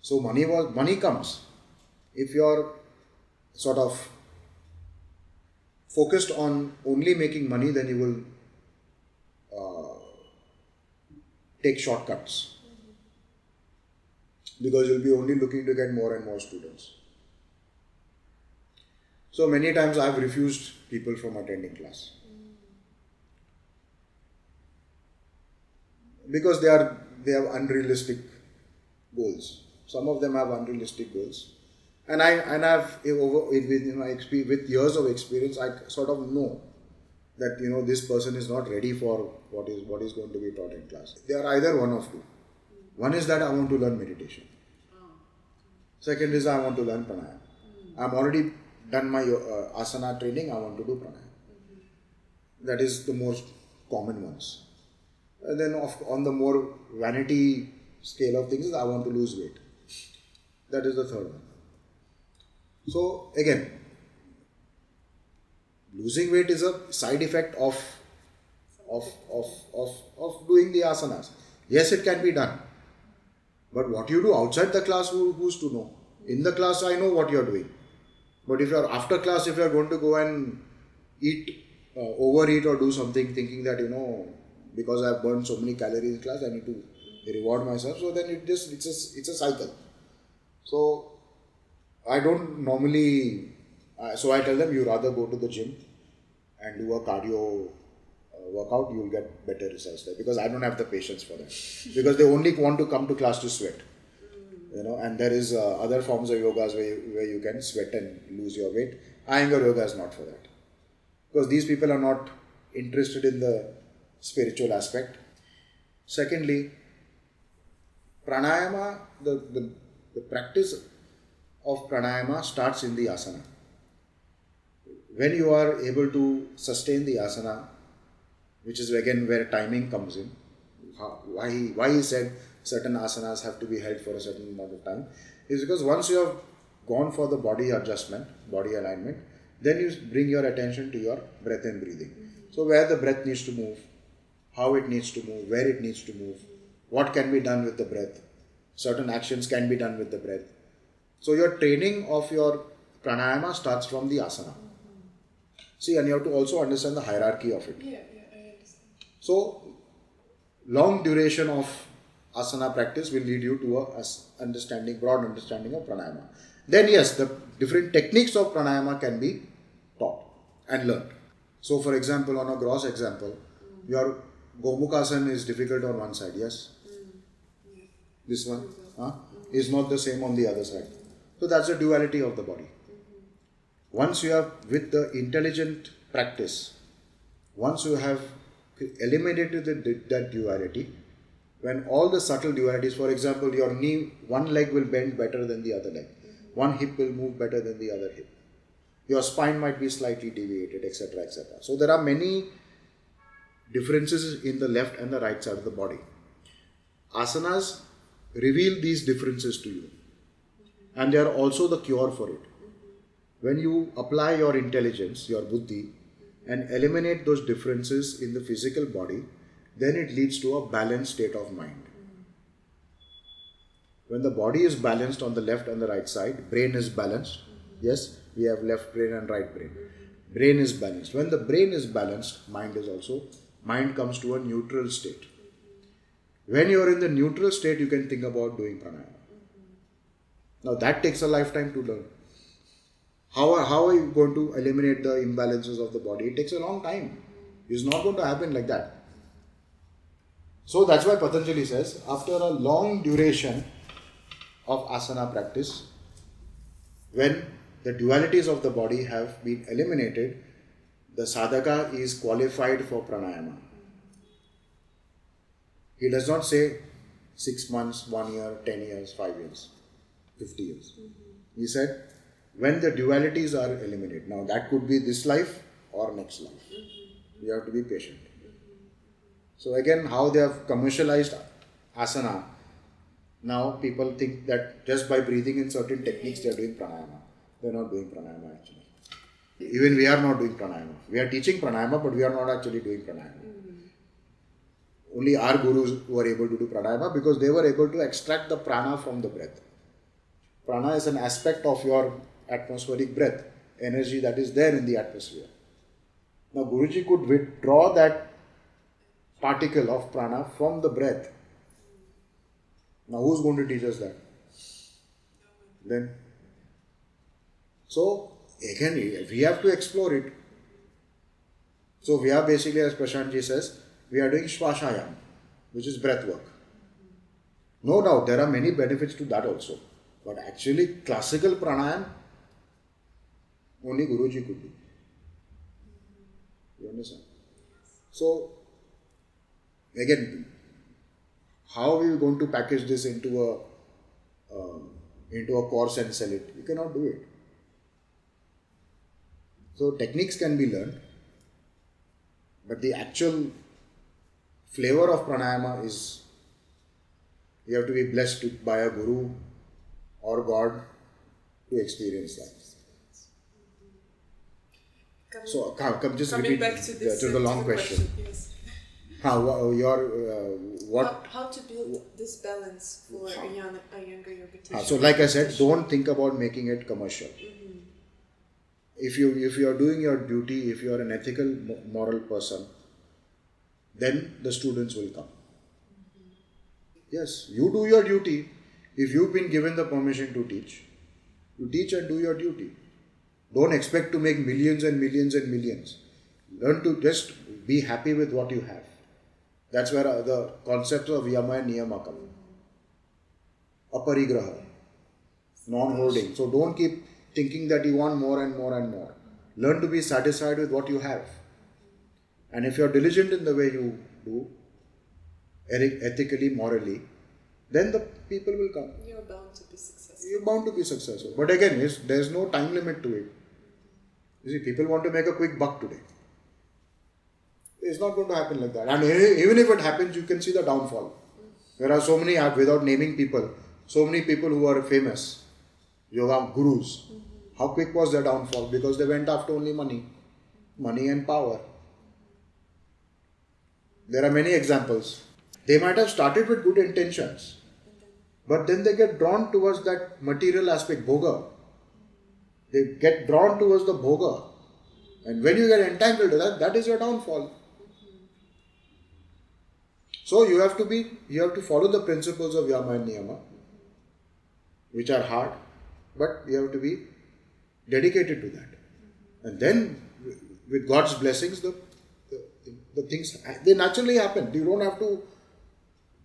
So money comes. If you're sort of focused on only making money, then you will take shortcuts. Because you'll be only looking to get more and more students. So many times I have refused people from attending class. Because they have unrealistic goals. Some of them have unrealistic goals. And with years of experience, I sort of know that this person is not ready for what is going to be taught in class. They are either one of two. One is that I want to learn meditation. Second is I want to learn pranayama. I'm already done my asana training, I want to do pranayama. That is the most common ones. And then on the more vanity scale of things, I want to lose weight. That is the third one. So again, losing weight is a side effect of doing the asanas. Yes, it can be done. But what you do outside the class, who's to know? In the class, I know what you're doing. But if you're after class, if you're going to go and overeat or do something thinking that, because I've burned so many calories in class, I need to reward myself. So then it's a cycle. So I don't normally, so I tell them you rather go to the gym and do a cardio workout, you'll get better results there, because I don't have the patience for that. Because they only want to come to class to sweat. And there is other forms of yogas where you can sweat and lose your weight. Iyengar yoga is not for that. Because these people are not interested in the spiritual aspect. Secondly, pranayama, the practice of pranayama starts in the asana. When you are able to sustain the asana, which is again where timing comes in, why he said certain asanas have to be held for a certain amount of time, is because once you have gone for the body adjustment, body alignment, then you bring your attention to your breath and breathing. So where the breath needs to move, how it needs to move, where it needs to move, what can be done with the breath, certain actions can be done with the breath. So your training of your pranayama starts from the asana. See, and you have to also understand the hierarchy of it. Yeah, I understand. So, long duration of asana practice will lead you to a broad understanding of pranayama. Then yes, the different techniques of pranayama can be taught and learned. So for example, on a gross example, your Gomukhasana is difficult on one side, yes? This one is not the same on the other side. So that's the duality of the body. Once you have, with the intelligent practice, once you have eliminated that duality, when all the subtle dualities, for example, your knee, one leg will bend better than the other leg, one hip will move better than the other hip, your spine might be slightly deviated, etc., etc. So there are many differences in the left and the right side of the body. Asanas reveal these differences to you, and they are also the cure for it. When you apply your intelligence, your buddhi, and eliminate those differences in the physical body, then it leads to a balanced state of mind. When the body is balanced on the left and the right side, brain is balanced. Yes, we have left brain and right brain. Brain is balanced. When the brain is balanced, mind comes to a neutral state. When you are in the neutral state, you can think about doing pranayama. Now that takes a lifetime to learn. How are you going to eliminate the imbalances of the body? It takes a long time. It's not going to happen like that. So that's why Patanjali says, after a long duration of asana practice, when the dualities of the body have been eliminated, the sadhaka is qualified for pranayama. He does not say 6 months, 1 year, 10 years, 5 years, 50 years. He said, when the dualities are eliminated. Now that could be this life or next life. You have to be patient. So again, how they have commercialized asana, now people think that just by breathing in certain techniques they are doing pranayama. They are not doing pranayama actually. Even we are not doing pranayama. We are teaching pranayama, but we are not actually doing pranayama. Only our gurus were able to do pranayama because they were able to extract the prana from the breath. Prana is an aspect of your atmospheric breath, energy that is there in the atmosphere. Now Guruji could withdraw that particle of prana from the breath. Now who's going to teach us that? Then. So again, we have to explore it. So we are basically, as Prashantji says, we are doing Shvashayam, which is breath work. No doubt, there are many benefits to that also. But actually, classical pranayam, only Guruji could do. You understand? So, again, how are we going to package this into a course and sell it? You cannot do it. So, techniques can be learned, but the actual flavor of pranayama is, you have to be blessed by a guru or God to experience that. So, come just repeat back to the long question. Yes. How to build this balance for a younger yoga teacher? So, like I said, don't think about making it commercial. If you are doing your duty, if you are an ethical, moral person, then the students will come. Yes, you do your duty. If you've been given the permission to teach, you teach and do your duty. Don't expect to make millions and millions and millions. Learn to just be happy with what you have. That's where the concepts of yama and niyama come. Aparigraha, non-holding. So don't keep thinking that you want more and more and more. Learn to be satisfied with what you have. And if you are diligent in the way you do, ethically, morally, then the people will come. You're bound to be successful. You're bound to be successful. But again, there's no time limit to it. You see, people want to make a quick buck today. It's not going to happen like that. And even if it happens, you can see the downfall. There are so many, without naming people, so many people who are famous, yoga gurus. How quick was their downfall? Because they went after only money and power. There are many examples. They might have started with good intentions, but then they get drawn towards that material aspect, bhoga. They get drawn towards the bhoga. And when you get entangled to that is your downfall. So you have to follow the principles of yama and niyama, which are hard, but you have to be dedicated to that. And then with God's blessings, the things, they naturally happen. You don't have to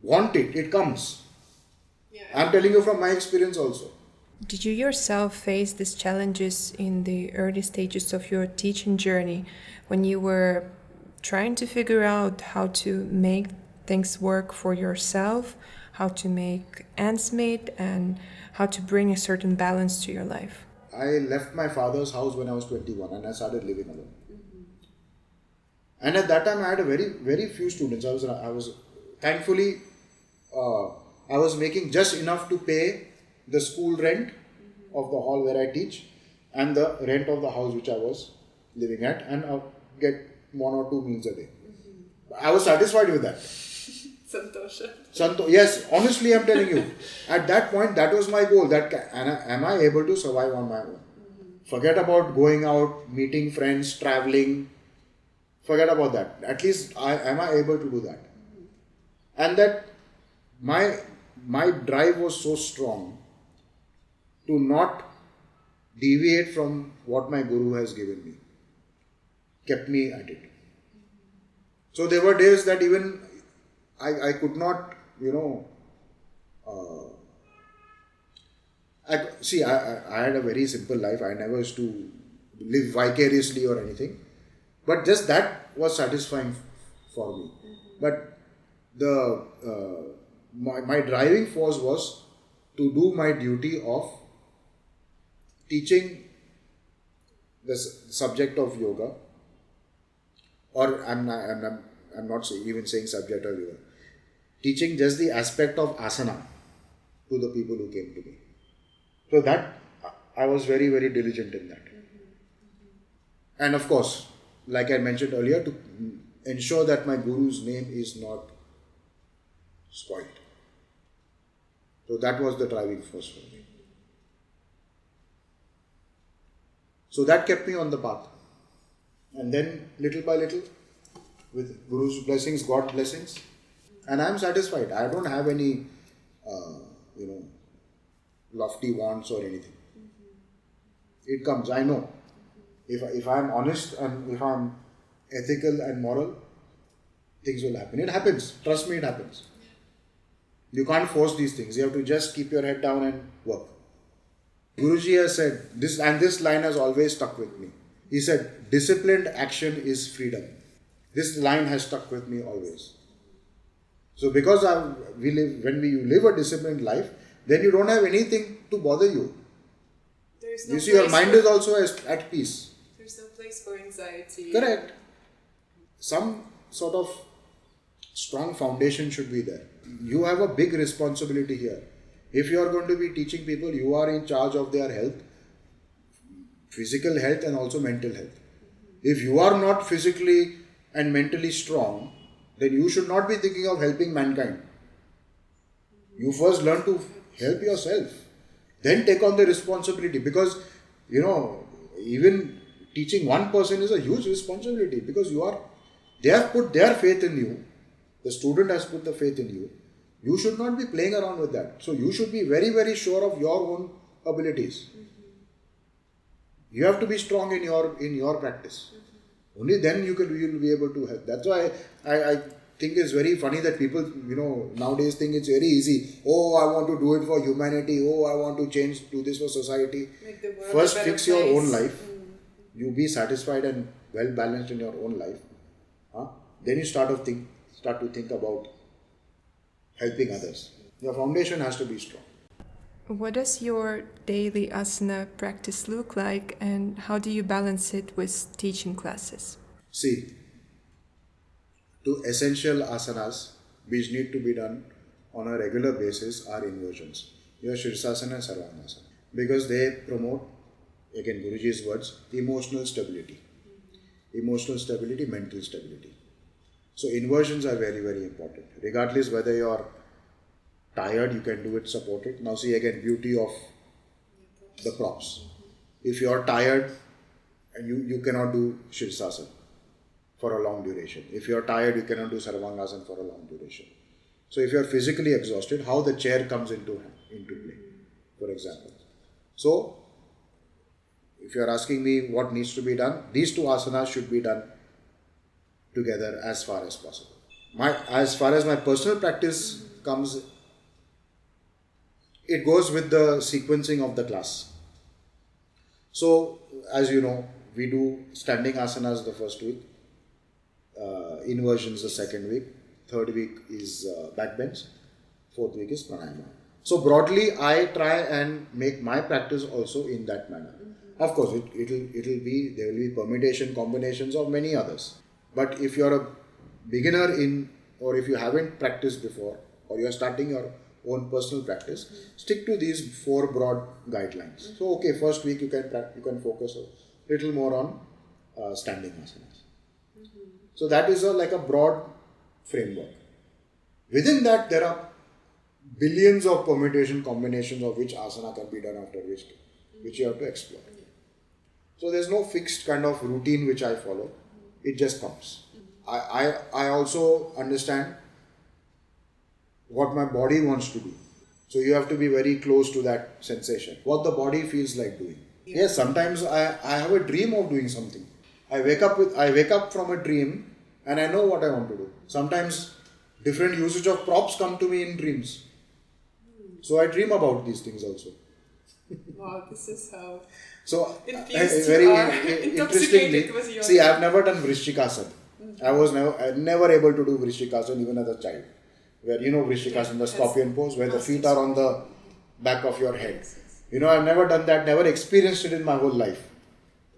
want it. It comes. Yeah. I'm telling you from my experience also. Did you yourself face these challenges in the early stages of your teaching journey when you were trying to figure out how to make things work for yourself, how to make ends meet, and how to bring a certain balance to your life? I left my father's house when I was 21 and I started living alone. And at that time I had a very, very few students. I was thankfully, I was making just enough to pay the school rent of the hall where I teach and the rent of the house which I was living at, and get 1 or 2 meals a day. I was satisfied with that. Santosha. Yes, honestly, I'm telling you, at that point, that was my goal. Am I able to survive on my own? Forget about going out, meeting friends, traveling. Forget about that. At least, am I able to do that? And that my drive was so strong to not deviate from what my guru has given me. Kept me at it. So there were days that even I could not, I had a very simple life. I never used to live vicariously or anything. But just that was satisfying for me. But my driving force was to do my duty of teaching the subject of yoga, or I'm not even saying subject of yoga, teaching just the aspect of asana to the people who came to me. So that I was very, very diligent in that. And of course, like I mentioned earlier, to ensure that my guru's name is not spoiled. So that was the driving force for me. So that kept me on the path. And then little by little, with Guru's blessings, God's blessings, and I am satisfied. I don't have any, lofty wants or anything. It comes, I know. If I am honest and if I am ethical and moral, things will happen. It happens. Trust me, it happens. You can't force these things. You have to just keep your head down and work. Guruji has said this, and this line has always stuck with me. He said, disciplined action is freedom. This line has stuck with me always. So because when you live a disciplined life, then you don't have anything to bother you. You see, your mind is also at peace. There's no place for anxiety. Correct. Some sort of strong foundation should be there. You have a big responsibility here. If you are going to be teaching people, you are in charge of their health, physical health and also mental health. If you are not physically and mentally strong, then you should not be thinking of helping mankind. You first learn to help yourself. Then take on the responsibility, because, even teaching one person is a huge responsibility, because they have put their faith in you. The student has put the faith in you. You should not be playing around with that. So you should be very, very sure of your own abilities. You have to be strong in your practice. Only then you will be able to help. That's why I think it's very funny that people, nowadays think it's very easy. Oh, I want to do it for humanity. Oh, I want to do this for society. First, fix your own life. You be satisfied and well balanced in your own life. Then you start to think about helping others. Your foundation has to be strong. What does your daily asana practice look like, and how do you balance it with teaching classes? See, two essential asanas which need to be done on a regular basis are inversions. Your Shirsasana and Sarvangasana. Because they promote, again Guruji's words, emotional stability. Emotional stability, mental stability. So inversions are very, very important. Regardless whether you are tired, you can do it supported. Now see again, beauty of the props. If you are tired and you cannot do Shirsasana for a long duration. If you are tired, you cannot do Sarvangasana for a long duration. So if you are physically exhausted, how the chair comes into play, for example. So if you are asking me what needs to be done, these two asanas should be done together as far as possible. As far as my personal practice comes, it goes with the sequencing of the class. So, as you know, we do standing asanas the first week, inversions the second week, third week is back bends, fourth week is pranayama. So broadly, I try and make my practice also in that manner. Of course, there will be permutation, combinations of many others. But if you are a beginner or if you haven't practiced before, or you are starting your own personal practice, stick to these 4 broad guidelines. So, okay, first week you can focus a little more on standing asanas. So that is like a broad framework. Within that, there are billions of permutation combinations of which asana can be done after which you have to explore. So there's no fixed kind of routine which I follow. It just comes. I also understand what my body wants to do. So you have to be very close to that sensation. What the body feels like doing. Yes, sometimes I have a dream of doing something. I wake up from a dream and I know what I want to do. Sometimes different usage of props come to me in dreams. So I dream about these things also. Wow, this is how infused very interestingly, see, I've never done Vrishchikasana. I was never able to do Vrishchikasana even as a child. Where Vrishchikasana, the scorpion pose, where the feet are on the back of your head. I've never done that, never experienced it in my whole life.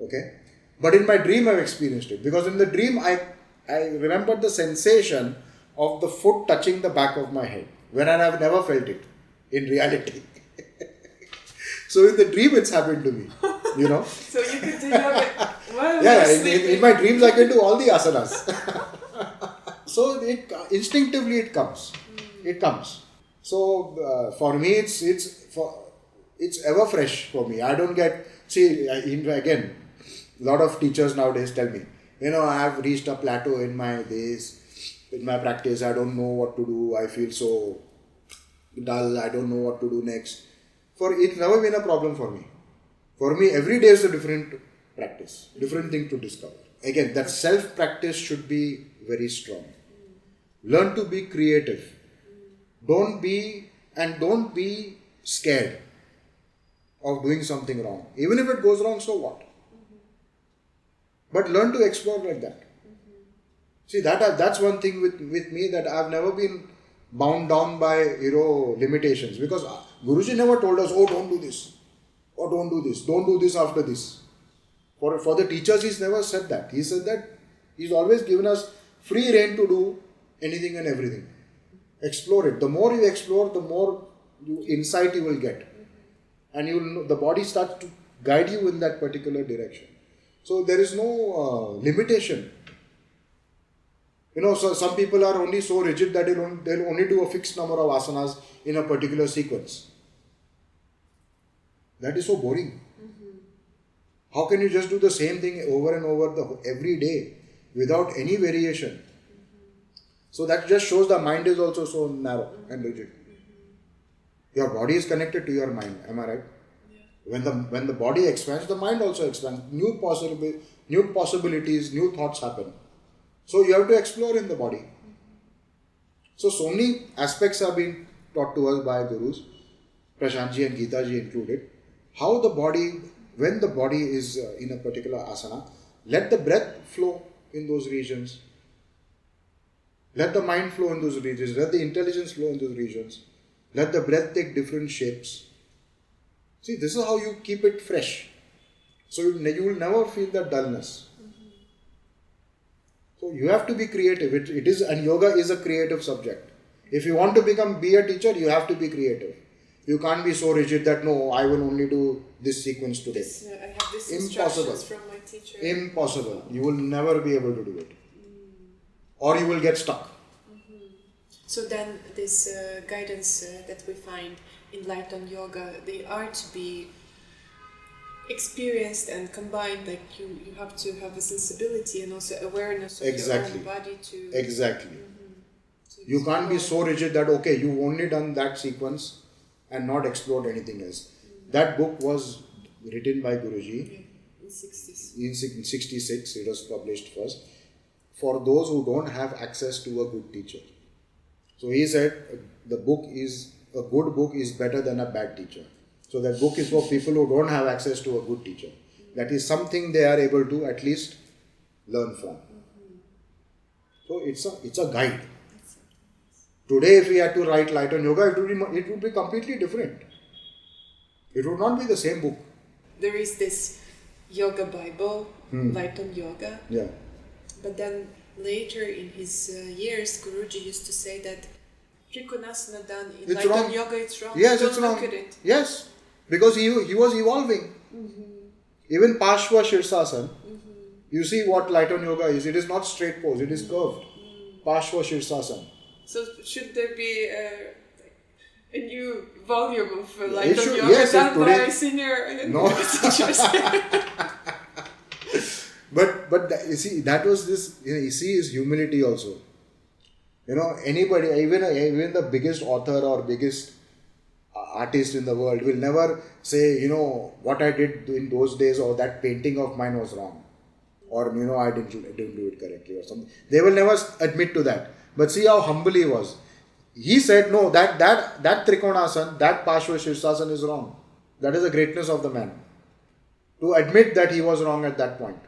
Okay? But in my dream I've experienced it. Because in the dream I remembered the sensation of the foot touching the back of my head. When I've never felt it in reality. So in the dream it's happened to me. So you can do yoga while in my dreams I can do all the asanas. So instinctively it comes. It comes. So for me it's ever fresh for me. I don't get, again, a lot of teachers nowadays tell me, I have reached a plateau in my practice. I don't know what to do. I feel so dull. I don't know what to do next. It's never been a problem for me. For me, every day is a different practice, different thing to discover. Again, that self-practice should be very strong. Learn to be creative. Don't be scared of doing something wrong. Even if it goes wrong, so what? But learn to explore like that. See, that's one thing with me, that I've never been bound down by limitations, because Guruji never told us, don't do this, or don't do this, don't do this after this. For the teachers, he's never said that. He said that he's always given us free rein to do anything and everything. Explore it. The more you explore, the more insight you will get, and the body starts to guide you in that particular direction. So there is no limitation. So some people are only so rigid that they'll only do a fixed number of asanas in a particular sequence. That is so boring. How can you just do the same thing over and over every day without any variation? So that just shows the mind is also so narrow and rigid. Your body is connected to your mind. Am I right? Yeah. When the body expands, the mind also expands. New possibilities, new thoughts happen. So you have to explore in the body. So many aspects are being taught to us by Gurus, Prashantji and Geetaji included. How the body, when the body is in a particular asana, let the breath flow in those regions. Let the mind flow in those regions. Let the intelligence flow in those regions. Let the breath take different shapes. See, this is how you keep it fresh. So you will never feel that dullness. So you have to be creative. And yoga is a creative subject. If you want to be a teacher, you have to be creative. You can't be so rigid that no, I will only do this sequence today. I have this instructions from my teacher. Impossible. You will never be able to do it. Or you will get stuck. So then this guidance that we find in Light on Yoga, they are to be experienced and combined. Like you have to have a sensibility and also awareness of your own body to... Exactly. You can't be so rigid that, okay, you've only done that sequence and not explored anything else. That book was written by Guruji in 66. In 66, it was published first. For those who don't have access to a good teacher. So he said a good book is better than a bad teacher. So that book is for people who don't have access to a good teacher. That is something they are able to at least learn from. So it's a guide. Today if we had to write Light on Yoga, it would be completely different. It would not be the same book. There is this Yoga Bible, Light on Yoga. Yeah. But then later in his years, Guruji used to say that Trikonasana done in Light on Yoga, it's wrong. Yes, Don't it's wrong. Look at it. Yes, because he was evolving. Even Pashva Shirsasana, You see what light on yoga is. It is not straight pose. It is curved. Parshva Shirsasana. So should there be a new volume of It light on should- yoga yes, done today- by senior No. teachers? But you see, that was this. You see his humility also. Anybody, even the biggest author or biggest artist in the world will never say, what I did in those days or that painting of mine was wrong, or I didn't do it correctly or something. They will never admit to that. But see how humble he was. He said, no, that Trikonasana, that Parshva Shirsasana is wrong. That is the greatness of the man. To admit that he was wrong at that point.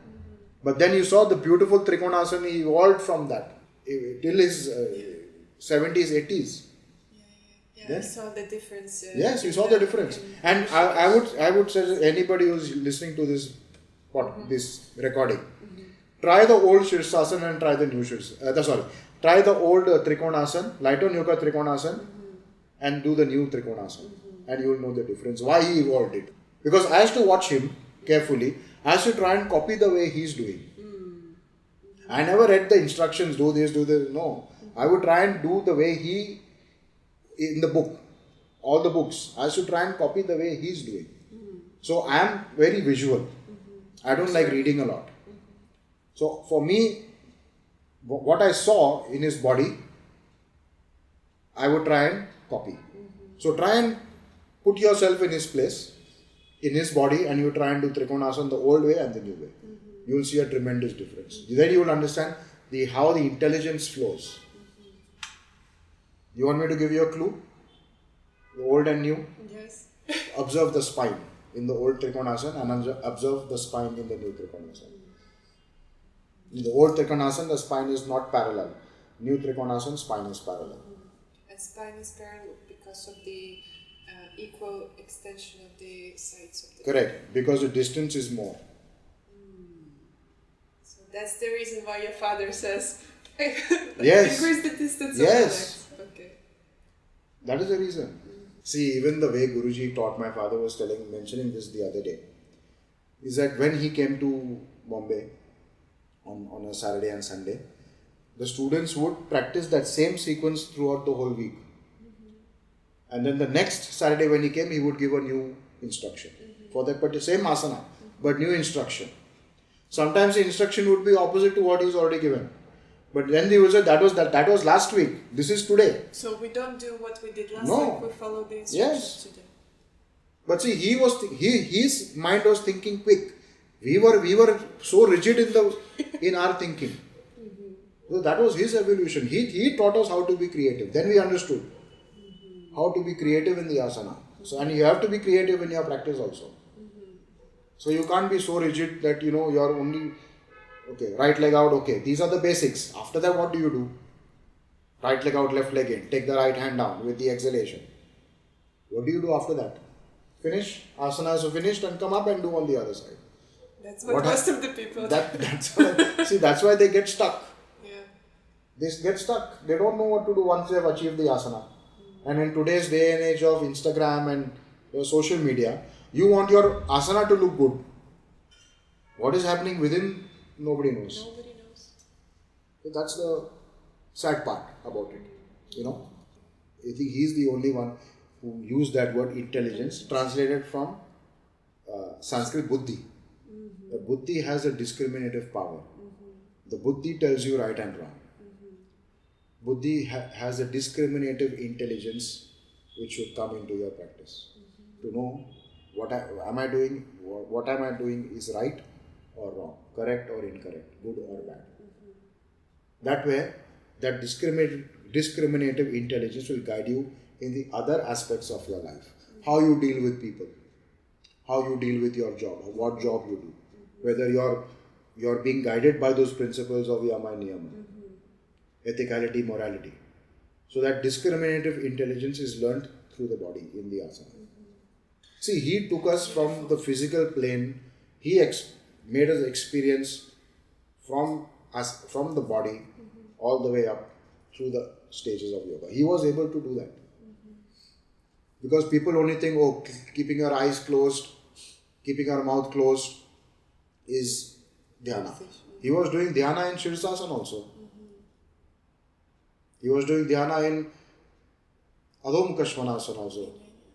But then you saw the beautiful Trikonasana, he evolved from that till his 70s, 80s. Yeah, I saw the difference. Yes, you saw the difference. And I would say anybody who's listening to this this recording, try the old Shirsasana and try the new Shirsasana. Try the old Trikonasana, light on yoga Trikonasana, and do the new Trikonasana. And you will know the difference, why he evolved it. Because I used to watch him carefully. I used to try and copy the way he's doing. I never read the instructions, do this, do this. No. I would try and do the way he, in the book, all the books. I used to try and copy the way he's doing. So I am very visual. I don't like reading a lot. So for me, what I saw in his body, I would try and copy. So try and put yourself in his place, in his body, and you try and do Trikonasana the old way and the new way. You will see a tremendous difference. Then you will understand how the intelligence flows. You want me to give you a clue? The old and new? Yes. Observe the spine in the old Trikonasana and observe the spine in the new Trikonasana. In the old Trikonasana, the spine is not parallel. New Trikonasana, spine is parallel. And spine is parallel because of the equal extension of the sides of the Correct, because the distance is more. So that's the reason why your father says Yes. increase the distance Yes. of the legs. Okay. That is the reason. See, even the way Guruji taught, my father was mentioning this the other day, is that when he came to Bombay on a Saturday and Sunday, the students would practice that same sequence throughout the whole week. And then the next Saturday when he came, he would give a new instruction for that, but the same asana, but new instruction. Sometimes the instruction would be opposite to what he's already given. But then they would say that was last week. This is today. So we don't do what we did last No. week. We follow the instructions Yes. today. But see, his mind was thinking quick. We were so rigid in our thinking. So that was his evolution. He taught us how to be creative. Then we understood how to be creative in the asana. So, and you have to be creative in your practice also. So you can't be so rigid that you're only right leg out. Okay, these are the basics. After that, what do you do? Right leg out, left leg in. Take the right hand down with the exhalation. What do you do after that? Finish. Asanas are finished and come up and do on the other side. That's what most of the people do. That's why they get stuck. Yeah. They get stuck. They don't know what to do once they have achieved the asana. And in today's day and age of Instagram and social media, you want your asana to look good. What is happening within, nobody knows. Nobody knows. So that's the sad part about it. I think he's the only one who used that word intelligence, translated from Sanskrit buddhi. The buddhi has a discriminative power. The buddhi tells you right and wrong. Buddhi has a discriminative intelligence which should come into your practice. To know what am I doing is right or wrong, correct or incorrect, good or bad. That way, that discriminative intelligence will guide you in the other aspects of your life. How you deal with people, how you deal with your job, what job you do, whether you're being guided by those principles of yama and niyama, ethicality, morality. So that discriminative intelligence is learnt through the body in the asana. See, he took us from the physical plane. He made us experience from the body all the way up through the stages of yoga. He was able to do that. Because people only think, keeping our eyes closed, keeping our mouth closed is Dhyana. He was doing dhyana in Shirsasana also. He was doing dhyana in Adho Mukha Svanasana also.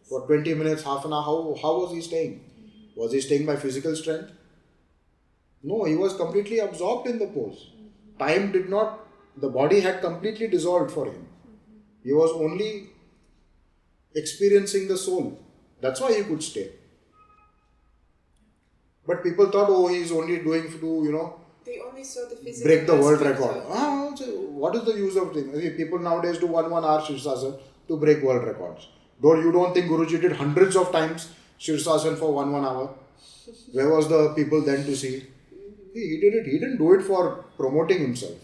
For 20 minutes, half an hour, how was he staying? Was he staying by physical strength? No, he was completely absorbed in the pose. Time did not, the body had completely dissolved for him. He was only experiencing the soul. That's why he could stay. But people thought, oh, he's only doing to, They only saw the physical break the world aspect record. What is the use of things? People nowadays do 1 hour Shirsasana to break world records. You don't think Guruji did hundreds of times Shirsasana for 1 hour? Where was the people then to see? He did it. He didn't do it for promoting himself.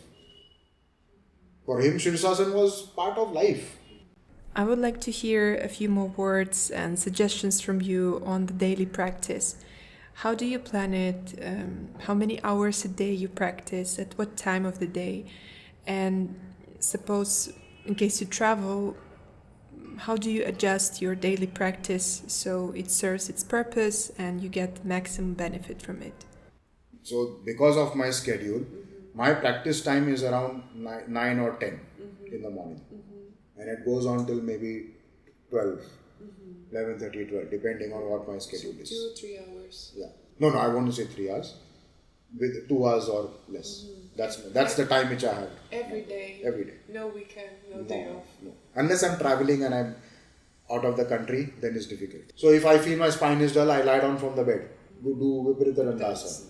For him, Shirsasana was part of life. I would like to hear a few more words and suggestions from you on the daily practice. How do you plan it? How many hours a day you practice? At what time of the day? And suppose, in case you travel, how do you adjust your daily practice so it serves its purpose and you get maximum benefit from it? So, because of my schedule, my practice time is around 9 or 10 in the morning. And it goes on till maybe 12, 11:30, 12, depending on what my schedule is. 2 or 3 hours. Yeah. No, I want to say 3 hours. With 2 hours or less. That's the time which I have. Every day? Every day. No weekend, no day off? No. Unless I'm traveling and I'm out of the country, then it's difficult. So if I feel my spine is dull, I lie down from the bed. Do Viparita Dandasana.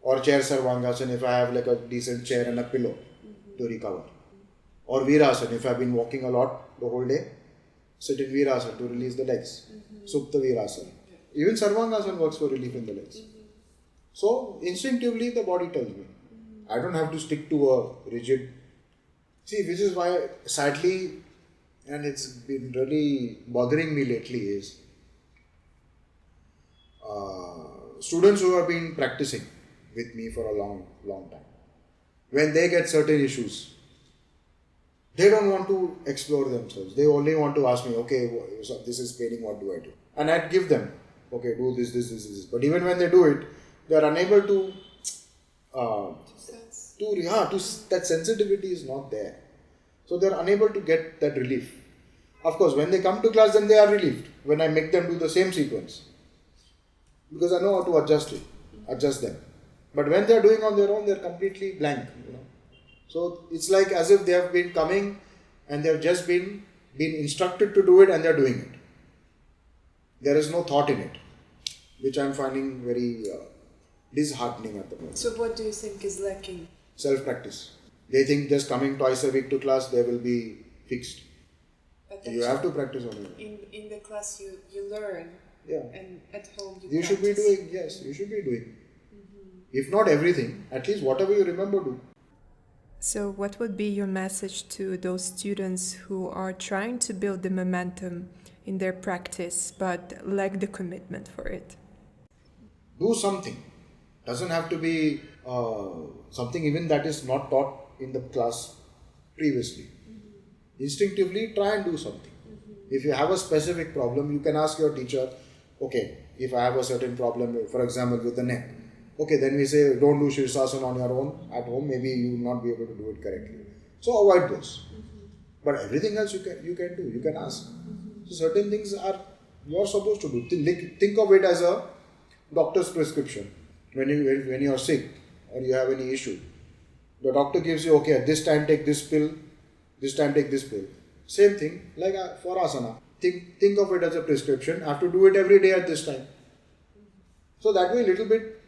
Or chair Sarvangasana if I have like a decent chair and a pillow to recover. Or Virasana if I've been walking a lot the whole day, sit in Virasana to release the legs. Supta Virasana. Even Sarvangasana works for relief in the legs. So instinctively the body tells me. I don't have to stick to a rigid. See, which is why sadly, and it's been really bothering me lately, is students who have been practicing with me for a long time. When they get certain issues, they don't want to explore themselves. They only want to ask me, okay, so this is paining, what do I do? And I'd give them, okay, do this. But even when they do it, they are unable to, that sensitivity is not there. So they are unable to get that relief. Of course, when they come to class, then they are relieved. When I make them do the same sequence. Because I know how to adjust them. But when they are doing on their own, they are completely blank. So it's like as if they have been coming and they have just been instructed to do it and they are doing it. There is no thought in it, which I am finding very disheartening at the moment. So what do you think is lacking? Self-practice. They think just coming twice a week to class, they will be fixed. But you have to practice on it. In the class you learn. Yeah. And at home you practice. Should be doing, yes, you should be doing. If not everything, at least whatever you remember, do. So what would be your message to those students who are trying to build the momentum in their practice but lack the commitment for it? Do something. Doesn't have to be something even that is not taught in the class previously. Instinctively try and do something. If you have a specific problem, you can ask your teacher, okay, if I have a certain problem, for example with the neck, okay, then we say don't do Shirsasana on your own at home, maybe you will not be able to do it correctly. So avoid those. But everything else you can do, you can ask. So certain things are you are supposed to do. Think of it as a doctor's prescription. When you are sick or you have any issue, the doctor gives you, okay, at this time take this pill, this time take this pill. Same thing like for asana. Think of it as a prescription. I have to do it every day at this time. So that way, little bit,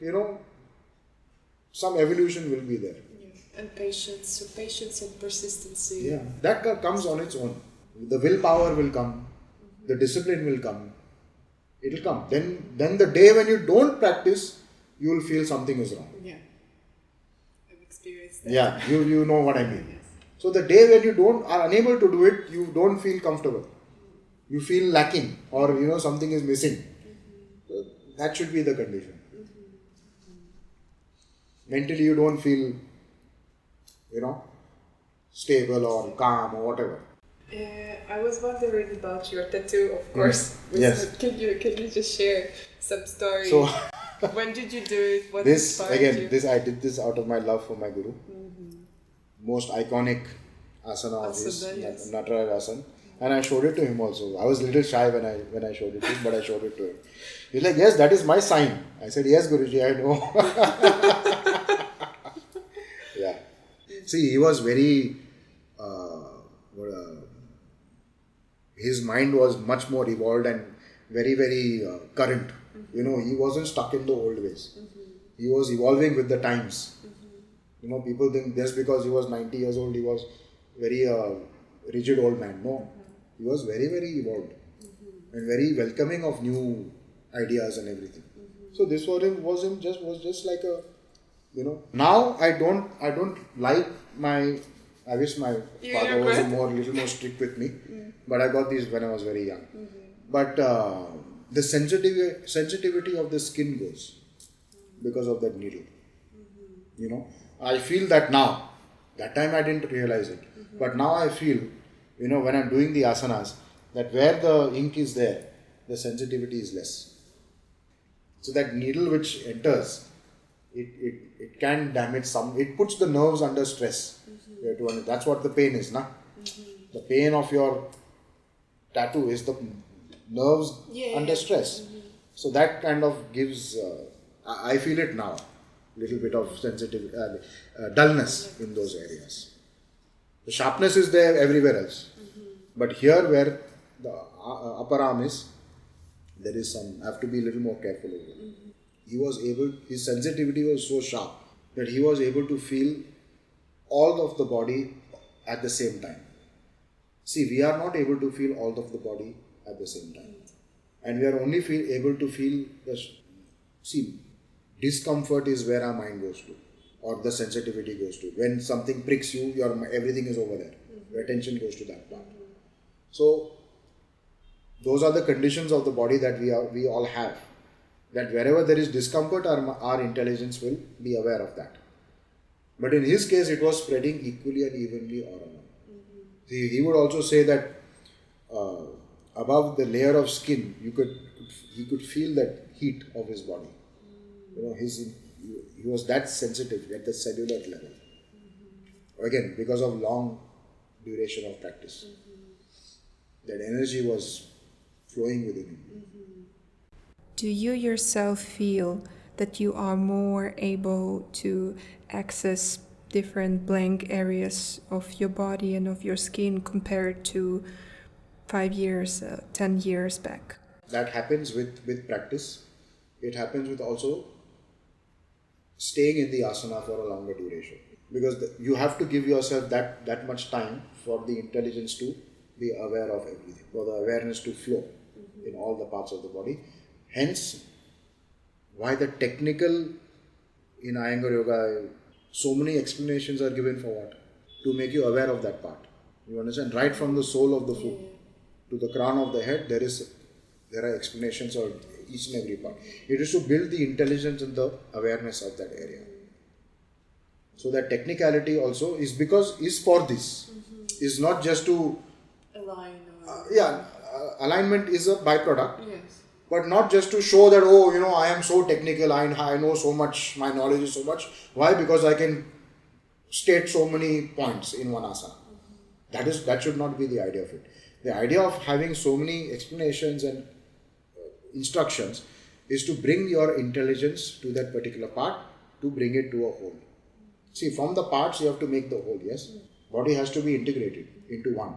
some evolution will be there. Yeah. And patience. So patience and persistency. Yeah, that comes on its own. The willpower will come. The discipline will come. It will come. Then the day when you don't practice, you will feel something is wrong. Yeah, I've experienced that. Yeah, you know what I mean. Yes. So the day when you are unable to do it, you don't feel comfortable. You feel lacking or something is missing. So that should be the condition. Mentally you don't feel stable or calm or whatever. I was wondering about your tattoo, of course. Yes. Can you just share some story? So When did you do it? What This inspired again, you? this I did this out of my love for my guru. Most iconic asana of his, Asana, yes. Nataraj asana, and I showed it to him also. I was a little shy when I showed it to him, but I showed it to him. He's like, yes, that is my sign. I said, yes, Guruji, I know. Yeah. See, he was very. What, his mind was much more evolved and very current. You know, he wasn't stuck in the old ways. He was evolving with the times. You know, people think just because he was 90 years old, he was very rigid old man. No, he was very evolved and very welcoming of new ideas and everything. So this was just like a, you know. Now I don't like my. I wish my father was little more strict with me, but I got these when I was very young. But the sensitivity of the skin goes because of that needle. You know, I feel that now. That time I didn't realize it, but now I feel, you know, when I'm doing the asanas, that where the ink is there, the sensitivity is less. So that needle which enters, it can damage some. It puts the nerves under stress. That's what the pain is, na? The pain of your tattoo is the nerves under stress. So that kind of gives. I feel it now. Little bit of dullness in those areas. The sharpness is there everywhere else, but here where the upper arm is, there is some. Have to be a little more careful over it. He was able. His sensitivity was so sharp that he was able to feel all of the body at the same time. See, we are not able to feel all of the body at the same time, and we are only able to feel the. See, discomfort is where our mind goes to, or the sensitivity goes to. When something pricks you, everything is over there. Your attention goes to that part. So, those are the conditions of the body that we all have. That wherever there is discomfort, our intelligence will be aware of that. But in his case, it was spreading equally and evenly all around. See, he would also say that above the layer of skin, he could feel that heat of his body. You know, he was that sensitive at the cellular level. Again, because of long duration of practice. That energy was flowing within him. Do you yourself feel that you are more able to access different blank areas of your body and of your skin compared to 5 years, 10 years back? That happens with practice. It happens with also staying in the asana for a longer duration. Because you have to give yourself that much time for the intelligence to be aware of everything, for the awareness to flow in all the parts of the body. Hence, why the technical in Iyengar Yoga, so many explanations are given for what? To make you aware of that part. You understand? Right from the sole of the foot to the crown of the head, there are explanations of each and every part. It is to build the intelligence and the awareness of that area. So that technicality also is for this. Is not just to Align. Alignment is a byproduct. Yes. But not just to show that, oh, you know, I am so technical, I know so much, my knowledge is so much. Why? Because I can state so many points in one asana. That should not be the idea of it. The idea of having so many explanations and instructions is to bring your intelligence to that particular part, to bring it to a whole. See, from the parts you have to make the whole, yes? Body has to be integrated into one.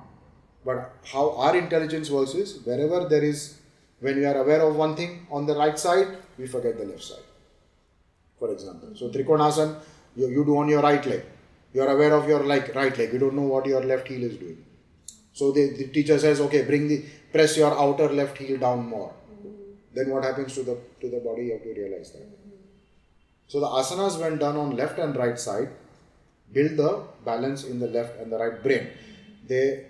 But how our intelligence works is, wherever there is, when we are aware of one thing on the right side, we forget the left side. For example, so Trikonasana, you do on your right leg. You are aware of your right leg. You don't know what your left heel is doing. So the teacher says, okay, press your outer left heel down more. Then what happens to the body? You have to realize that. So the asanas, when done on left and right side, build the balance in the left and the right brain. They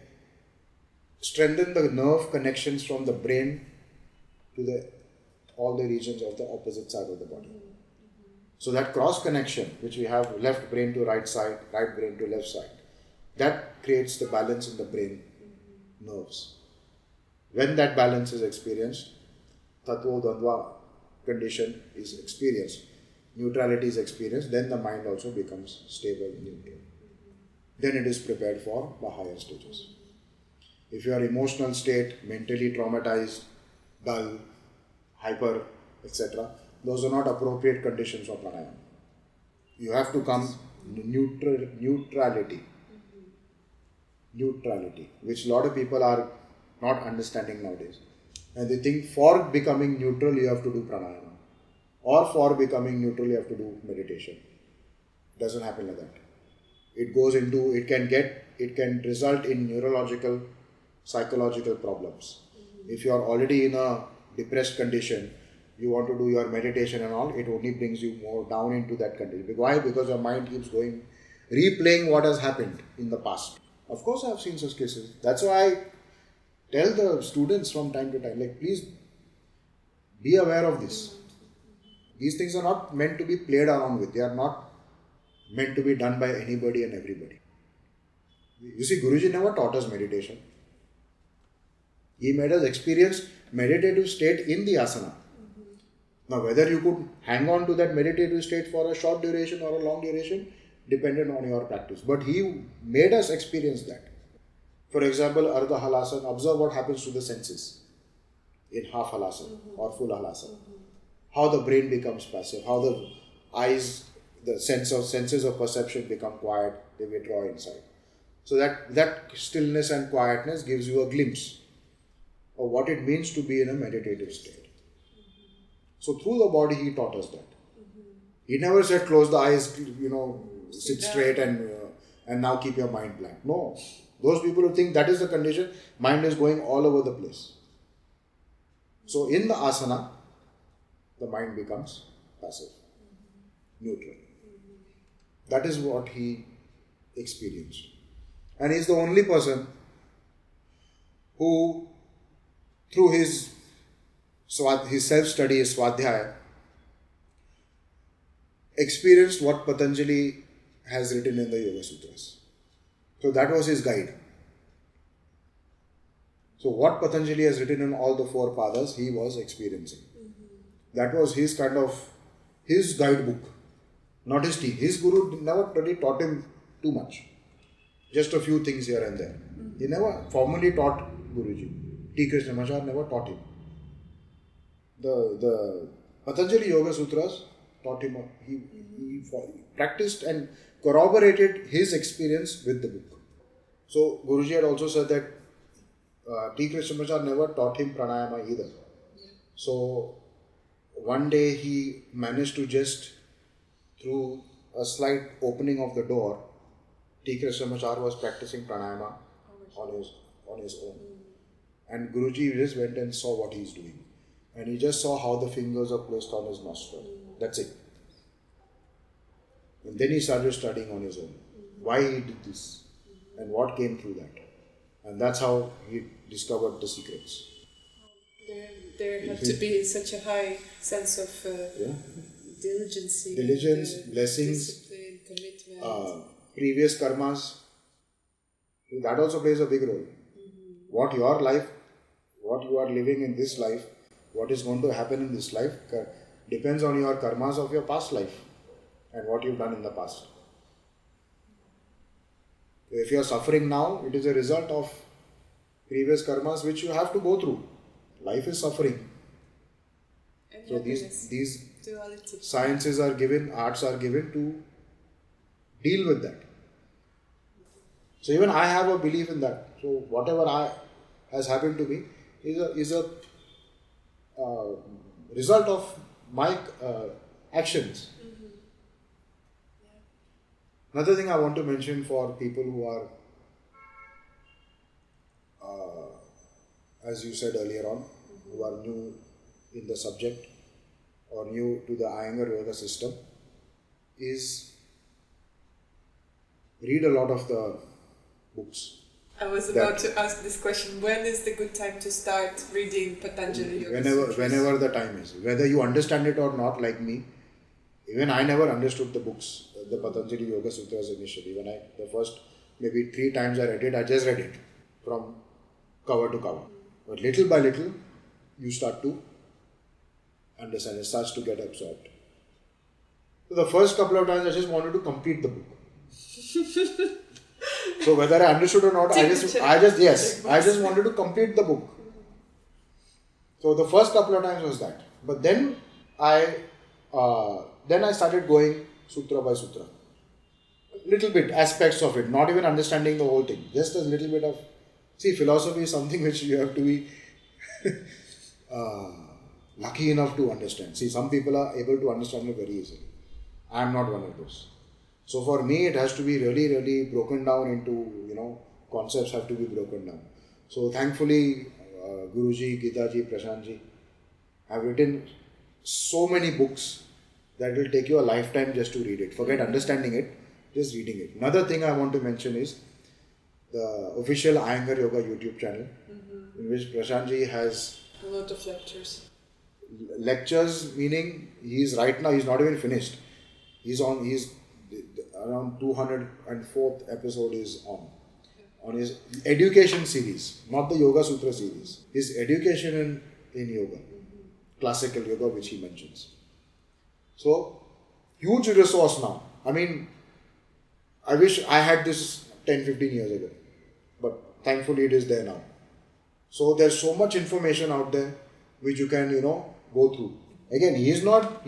strengthen the nerve connections from the brain to all the regions of the opposite side of the body. So that cross connection, which we have left brain to right side, right brain to left side, that creates the balance in the brain nerves. When that balance is experienced, tattva dandva condition is experienced, neutrality is experienced, then the mind also becomes stable, neutral. Then it is prepared for the higher stages. If your emotional state, mentally traumatized, dull, hyper, etc., those are not appropriate conditions for pranayama. You have to come neutrality, which a lot of people are not understanding nowadays. And they think for becoming neutral you have to do pranayama, or for becoming neutral you have to do meditation. It doesn't happen like that. It can result in neurological, psychological problems. If you are already in a depressed condition, you want to do your meditation and all, it only brings you more down into that condition. Why? Because your mind keeps going, replaying what has happened in the past. Of course, I have seen such cases. That's why I tell the students from time to time, like, please be aware of this. These things are not meant to be played around with. They are not meant to be done by anybody and everybody. You see, Guruji never taught us meditation. He made us experience meditative state in the asana. Now, whether you could hang on to that meditative state for a short duration or a long duration, depended on your practice. But he made us experience that. For example, Ardha Halasana, observe what happens to the senses in half halasana or full halasana. How the brain becomes passive, how the eyes, the senses of perception become quiet, they withdraw inside. So that stillness and quietness gives you a glimpse of what it means to be in a meditative state. So through the body he taught us that. He never said close the eyes, sit straight and now keep your mind blank. No. Those people who think that is the condition, mind is going all over the place. So in the asana, the mind becomes passive, neutral. That is what he experienced. And he is the only person who, through his self-study, his Swadhyaya, experienced what Patanjali has written in the Yoga Sutras. So that was his guide. So what Patanjali has written in all the four padas, he was experiencing. That was his his guidebook, not his team. His guru never really taught him too much. Just a few things here and there. He never formally taught Guruji. T. Krishnamacharya never taught him. The Patanjali Yoga Sutras taught him, he practiced and corroborated his experience with the book. So Guruji had also said that T. Krishnamacharya never taught him pranayama either. So one day he managed to just, through a slight opening of the door, T. Krishnamacharya was practicing pranayama on his own. And Guruji just went and saw what he's doing. And he just saw how the fingers are placed on his nostril. That's it. And then he started studying on his own. Why he did this and what came through that. And that's how he discovered the secrets. There had to be such a high sense of diligence, blessings, discipline, commitment. Previous karmas. That also plays a big role. What you are living in this life, what is going to happen in this life depends on your karmas of your past life and what you've done in the past. If you are suffering now, it is a result of previous karmas which you have to go through. Life is suffering. And so these duality. Sciences are given, arts are given to deal with that. So even I have a belief in that. So whatever has happened to me is a result of my actions. Another thing I want to mention for people who are, as you said earlier on, who are new in the subject or new to the Iyengar Yoga system, is read a lot of the books. I was about to ask this question. When is the good time to start reading Patanjali Yoga Sutras? Whenever the time is. Whether you understand it or not, like me, even I never understood the books, the Patanjali Yoga Sutras initially. The first maybe 3 times I read it, I just read it from cover to cover. But little by little, you start to understand. It starts to get absorbed. So the first couple of times I just wanted to complete the book. So whether I understood or not, I just wanted to complete the book. So the first couple of times was that. But then I started going sutra by sutra. Little bit aspects of it, not even understanding the whole thing. Just a little bit of... See, philosophy is something which you have to be lucky enough to understand. See, some people are able to understand it very easily. I am not one of those. So for me, it has to be really, really broken down into, concepts have to be broken down. So thankfully, Guruji, Gitaji, Prashantji have written so many books that will take you a lifetime just to read it. Forget understanding it, just reading it. Another thing I want to mention is the official Iyengar Yoga YouTube channel, in which Prashantji has a lot of lectures. Lectures meaning he's not even finished. He's around 204th episode is on his education series, not the Yoga Sutra series. His education in yoga, classical yoga, which he mentions. So, huge resource now. I mean, I wish I had this 10-15 years ago, but thankfully it is there now. So there's so much information out there which you can, go through. Again, he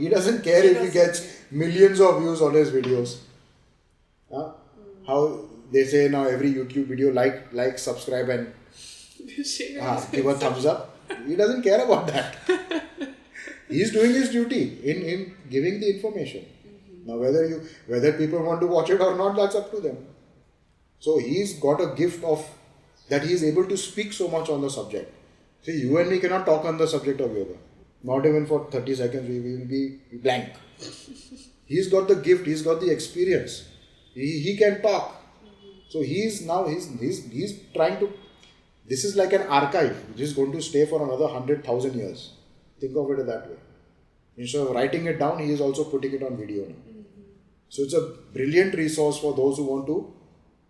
doesn't care if he gets millions of views on his videos. How they say now every YouTube video, like, subscribe and give a thumbs up. He doesn't care about that. He's doing his duty in giving the information. Now whether people want to watch it or not, that's up to them. So he's got a gift of that he is able to speak so much on the subject. See, you and me cannot talk on the subject of yoga. Not even for 30 seconds, we will be blank. He's got the gift, he's got the experience. He can talk. So he's trying to... This is like an archive which is going to stay for another 100,000 years. Think of it that way. Instead of writing it down, he is also putting it on video now. So it's a brilliant resource for those who want to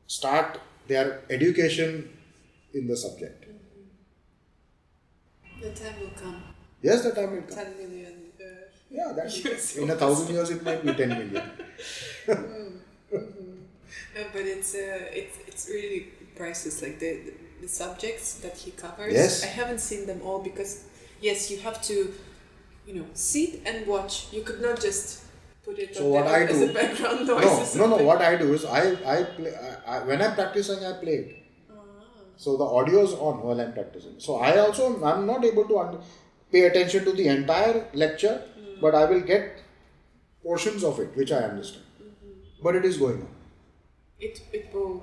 start their education in the subject. The time will come. Yes, the time will come. 10 million. Yeah, that's in 1,000 years it might be 10 million. No, but it's really priceless. Like the subjects that he covers. Yes. I haven't seen them all because yes, you have to, sit and watch. You could not just put it as a background noise. No. What I do is I play. When I'm practicing, I play it. So the audio is on while I'm practicing. So I'm not able to pay attention to the entire lecture, but I will get portions of it which I understand. But it is going on. It will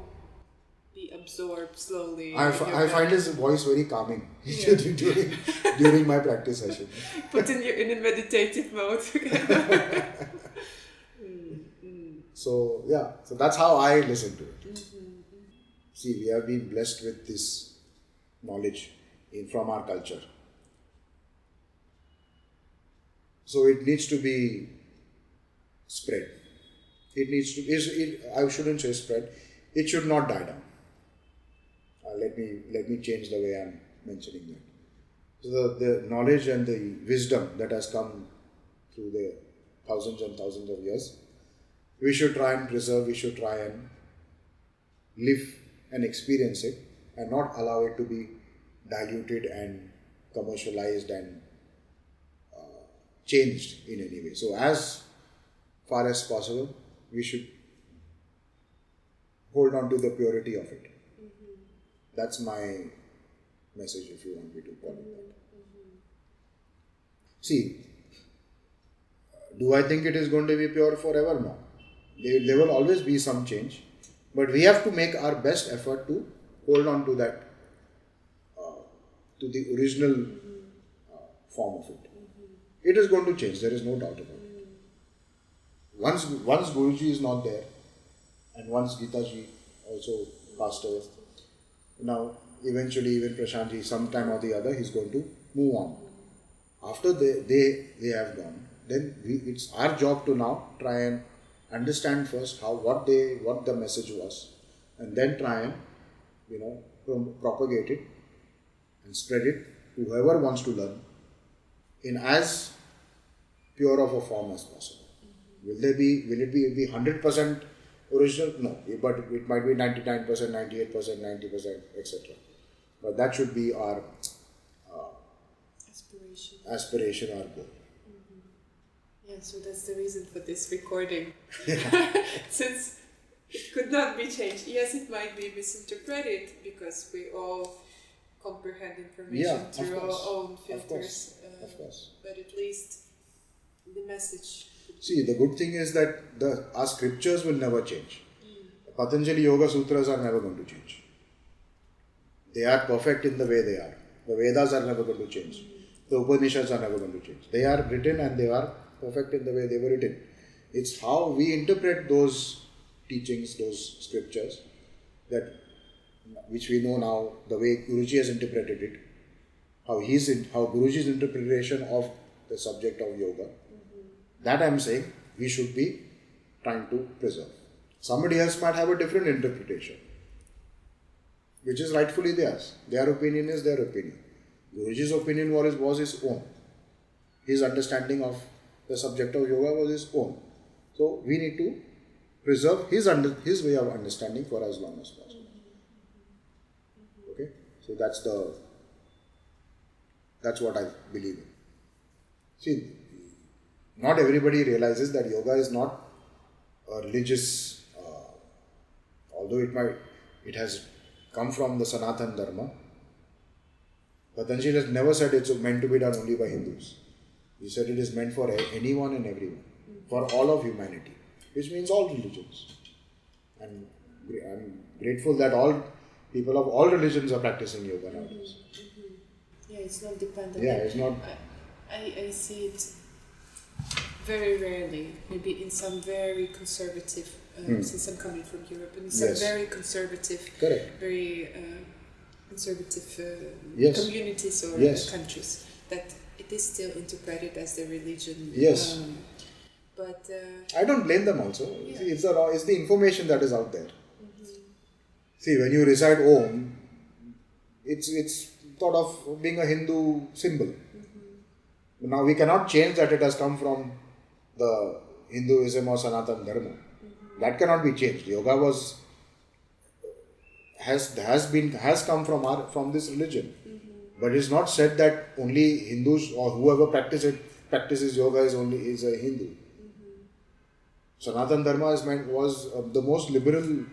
be absorbed slowly. I find his voice very calming during my practice session. Putting you in a meditative mode. So that's how I listen to it. See, we have been blessed with this knowledge from our culture. So it needs to be spread. I shouldn't say spread. It should not die down. Let me change the way I'm mentioning that. So the knowledge and the wisdom that has come through the thousands and thousands of years, we should try and preserve, we should try and live and experience it and not allow it to be diluted and commercialized and changed in any way. So as far as possible, we should hold on to the purity of it. That's my message, if you want me to call it that. See, do I think it is going to be pure forever? No. There will always be some change, but we have to make our best effort to hold on to that, to the original form of it. It is going to change, there is no doubt about it. Once Guruji is not there, and once Gitaji also passed away, now eventually even Prashantji, sometime or the other, he's going to move on. After they have gone, then it's our job to now try and understand first what the message was, and then try and propagate it and spread it to whoever wants to learn in as pure of a form as possible. Will it be 100% original? No, but it might be 99%, 98%, 90%, etc. But that should be our aspiration, our goal. Yeah, so that's the reason for this recording. Since it could not be changed. Yes, it might be misinterpreted because we all comprehend information through our own filters. Of course. But at least the message. See, the good thing is that our scriptures will never change. Patanjali Yoga Sutras are never going to change. They are perfect in the way they are. The Vedas are never going to change. The Upanishads are never going to change. They are written and they are perfect in the way they were written. It's how we interpret those teachings, those scriptures, which we know now, the way Guruji has interpreted it, how Guruji's interpretation of the subject of yoga, that I'm saying we should be trying to preserve. Somebody else might have a different interpretation, which is rightfully theirs. Their opinion is their opinion. Guruji's opinion was his own. His understanding of the subject of yoga was his own. So we need to preserve his way of understanding for as long as possible. Okay? So that's what I believe in. See, not everybody realizes that yoga is not a religious, although it has come from the Sanatana Dharma. Patanjali has never said it's meant to be done only by Hindus. He said it is meant for anyone and everyone, for all of humanity, which means all religions. And I'm grateful that all people of all religions are practicing yoga nowadays. Yeah, it's not dependent. Yeah, it's not. I see it very rarely, maybe in some very conservative, since I'm coming from Europe, and in some very conservative, very conservative communities or countries, that it is still interpreted as the religion. Yes. But I don't blame them also. Yeah. See, it's the information that is out there. See, when you recite Om, it's thought of being a Hindu symbol. Now we cannot change that it has come from the Hinduism or Sanatana Dharma. That cannot be changed. Yoga has come from this religion. But it's not said that only Hindus or whoever practices yoga is a Hindu. Sanatana Dharma was the most liberal,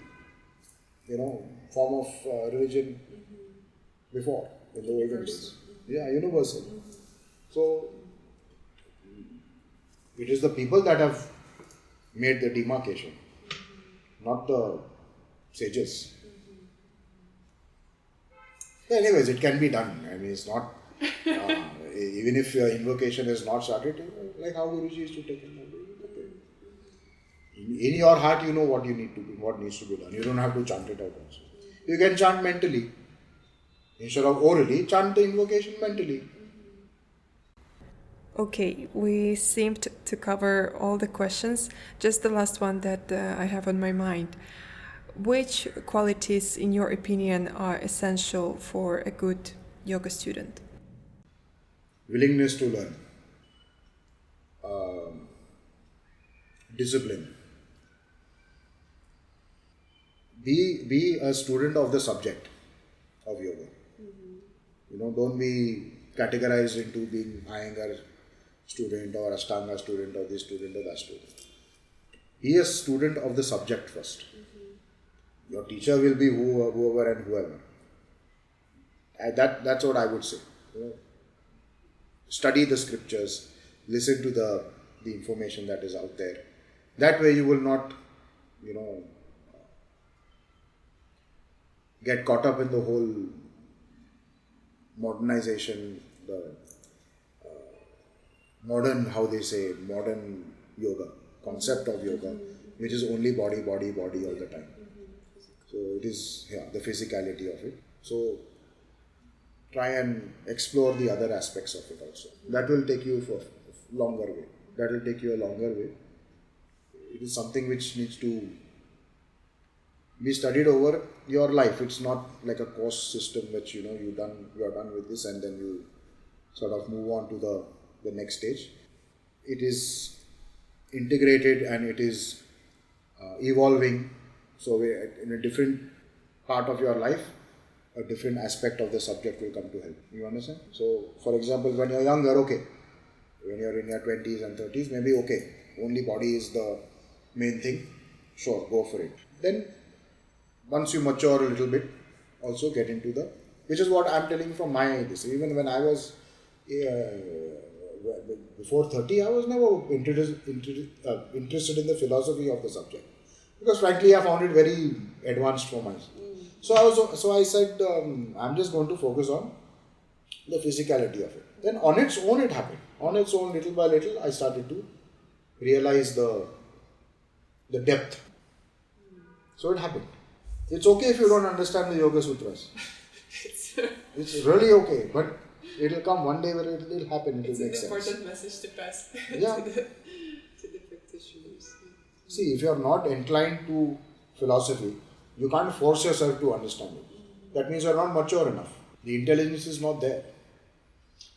form of religion before, in the olden days. Yeah, universal. So it is the people that have made the demarcation, not the sages. But anyways, it can be done. I mean, it's not, even if your invocation is not started, like how Guruji used to take it. In your heart, you know what needs to be done. You don't have to chant it out also. You can chant mentally. Instead of orally, chant the invocation mentally. Okay, we seemed to cover all the questions. Just the last one that I have on my mind. Which qualities, in your opinion, are essential for a good yoga student? Willingness to learn. Discipline. Be a student of the subject of yoga. Don't be categorized into being Iyengar student or Ashtanga student or this student or that student. Be a student of the subject first. Your teacher will be whoever and whoever. That's what I would say. Study the scriptures, listen to the information that is out there. That way you will not, get caught up in the whole modernization, the modern yoga, concept of yoga, which is only body all the time. So it is, the physicality of it. So try and explore the other aspects of it also. That will take you for a longer way. It is something which needs to be studied over your life. It's not like a course system which you are done with this and then you sort of move on to the next stage. it is integrated and it is evolving. So in a different part of your life, a different aspect of the subject will come to help. You understand? So, for example, when you're younger, okay. When you're in your 20s and 30s, maybe okay. Only body is the main thing. Sure, go for it. Then, once you mature a little bit, also get into the, which is what I'm telling from my this. Even when I was before 30, I was never interested in the philosophy of the subject, because frankly I found it very advanced for myself. So I said, I'm just going to focus on the physicality of it. Then on its own it happened. On its own, little by little, I started to realize the depth. So it happened. It's okay if you don't understand the Yoga Sutras. It's really okay, but it will come one day where it will happen. It will make sense. It's an important message to pass yeah. to the practitioners. See, if you are not inclined to philosophy, you can't force yourself to understand it. That means you are not mature enough. The intelligence is not there.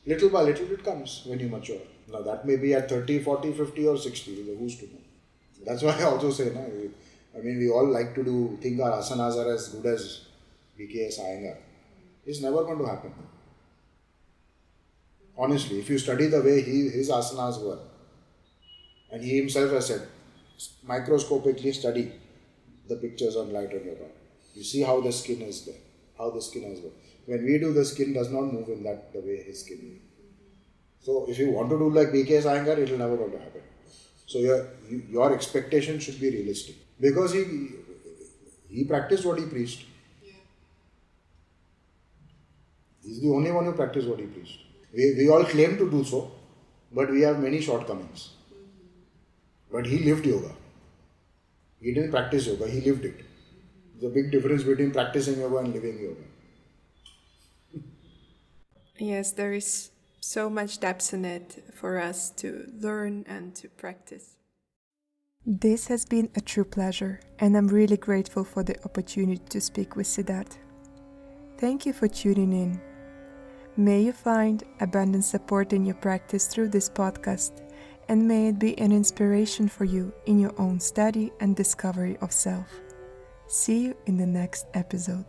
Little by little it comes when you mature. Now that may be at 30, 40, 50 or 60. Who's to know? That's why I also say, we all like to think our asanas are as good as BKS Iyengar. It's never going to happen. Honestly, if you study the way his asanas were, and he himself has said, microscopically study the pictures on light on yoga. You see how the skin is there, how the skin has worked. When we do, the skin does not move in the way his skin moves. So if you want to do like BKS Iyengar, it will never going to happen. So your expectation should be realistic, because he practiced what he preached. Yeah. He's the only one who practiced what he preached. We all claim to do so, but we have many shortcomings. But he lived yoga. He didn't practice yoga, he lived it. There's a big difference between practicing yoga and living yoga. Yes, there is so much depth in it for us to learn and to practice. This has been a true pleasure, and I'm really grateful for the opportunity to speak with Siddharth. Thank you for tuning in. May you find abundant support in your practice through this podcast, and may it be an inspiration for you in your own study and discovery of self. See you in the next episode.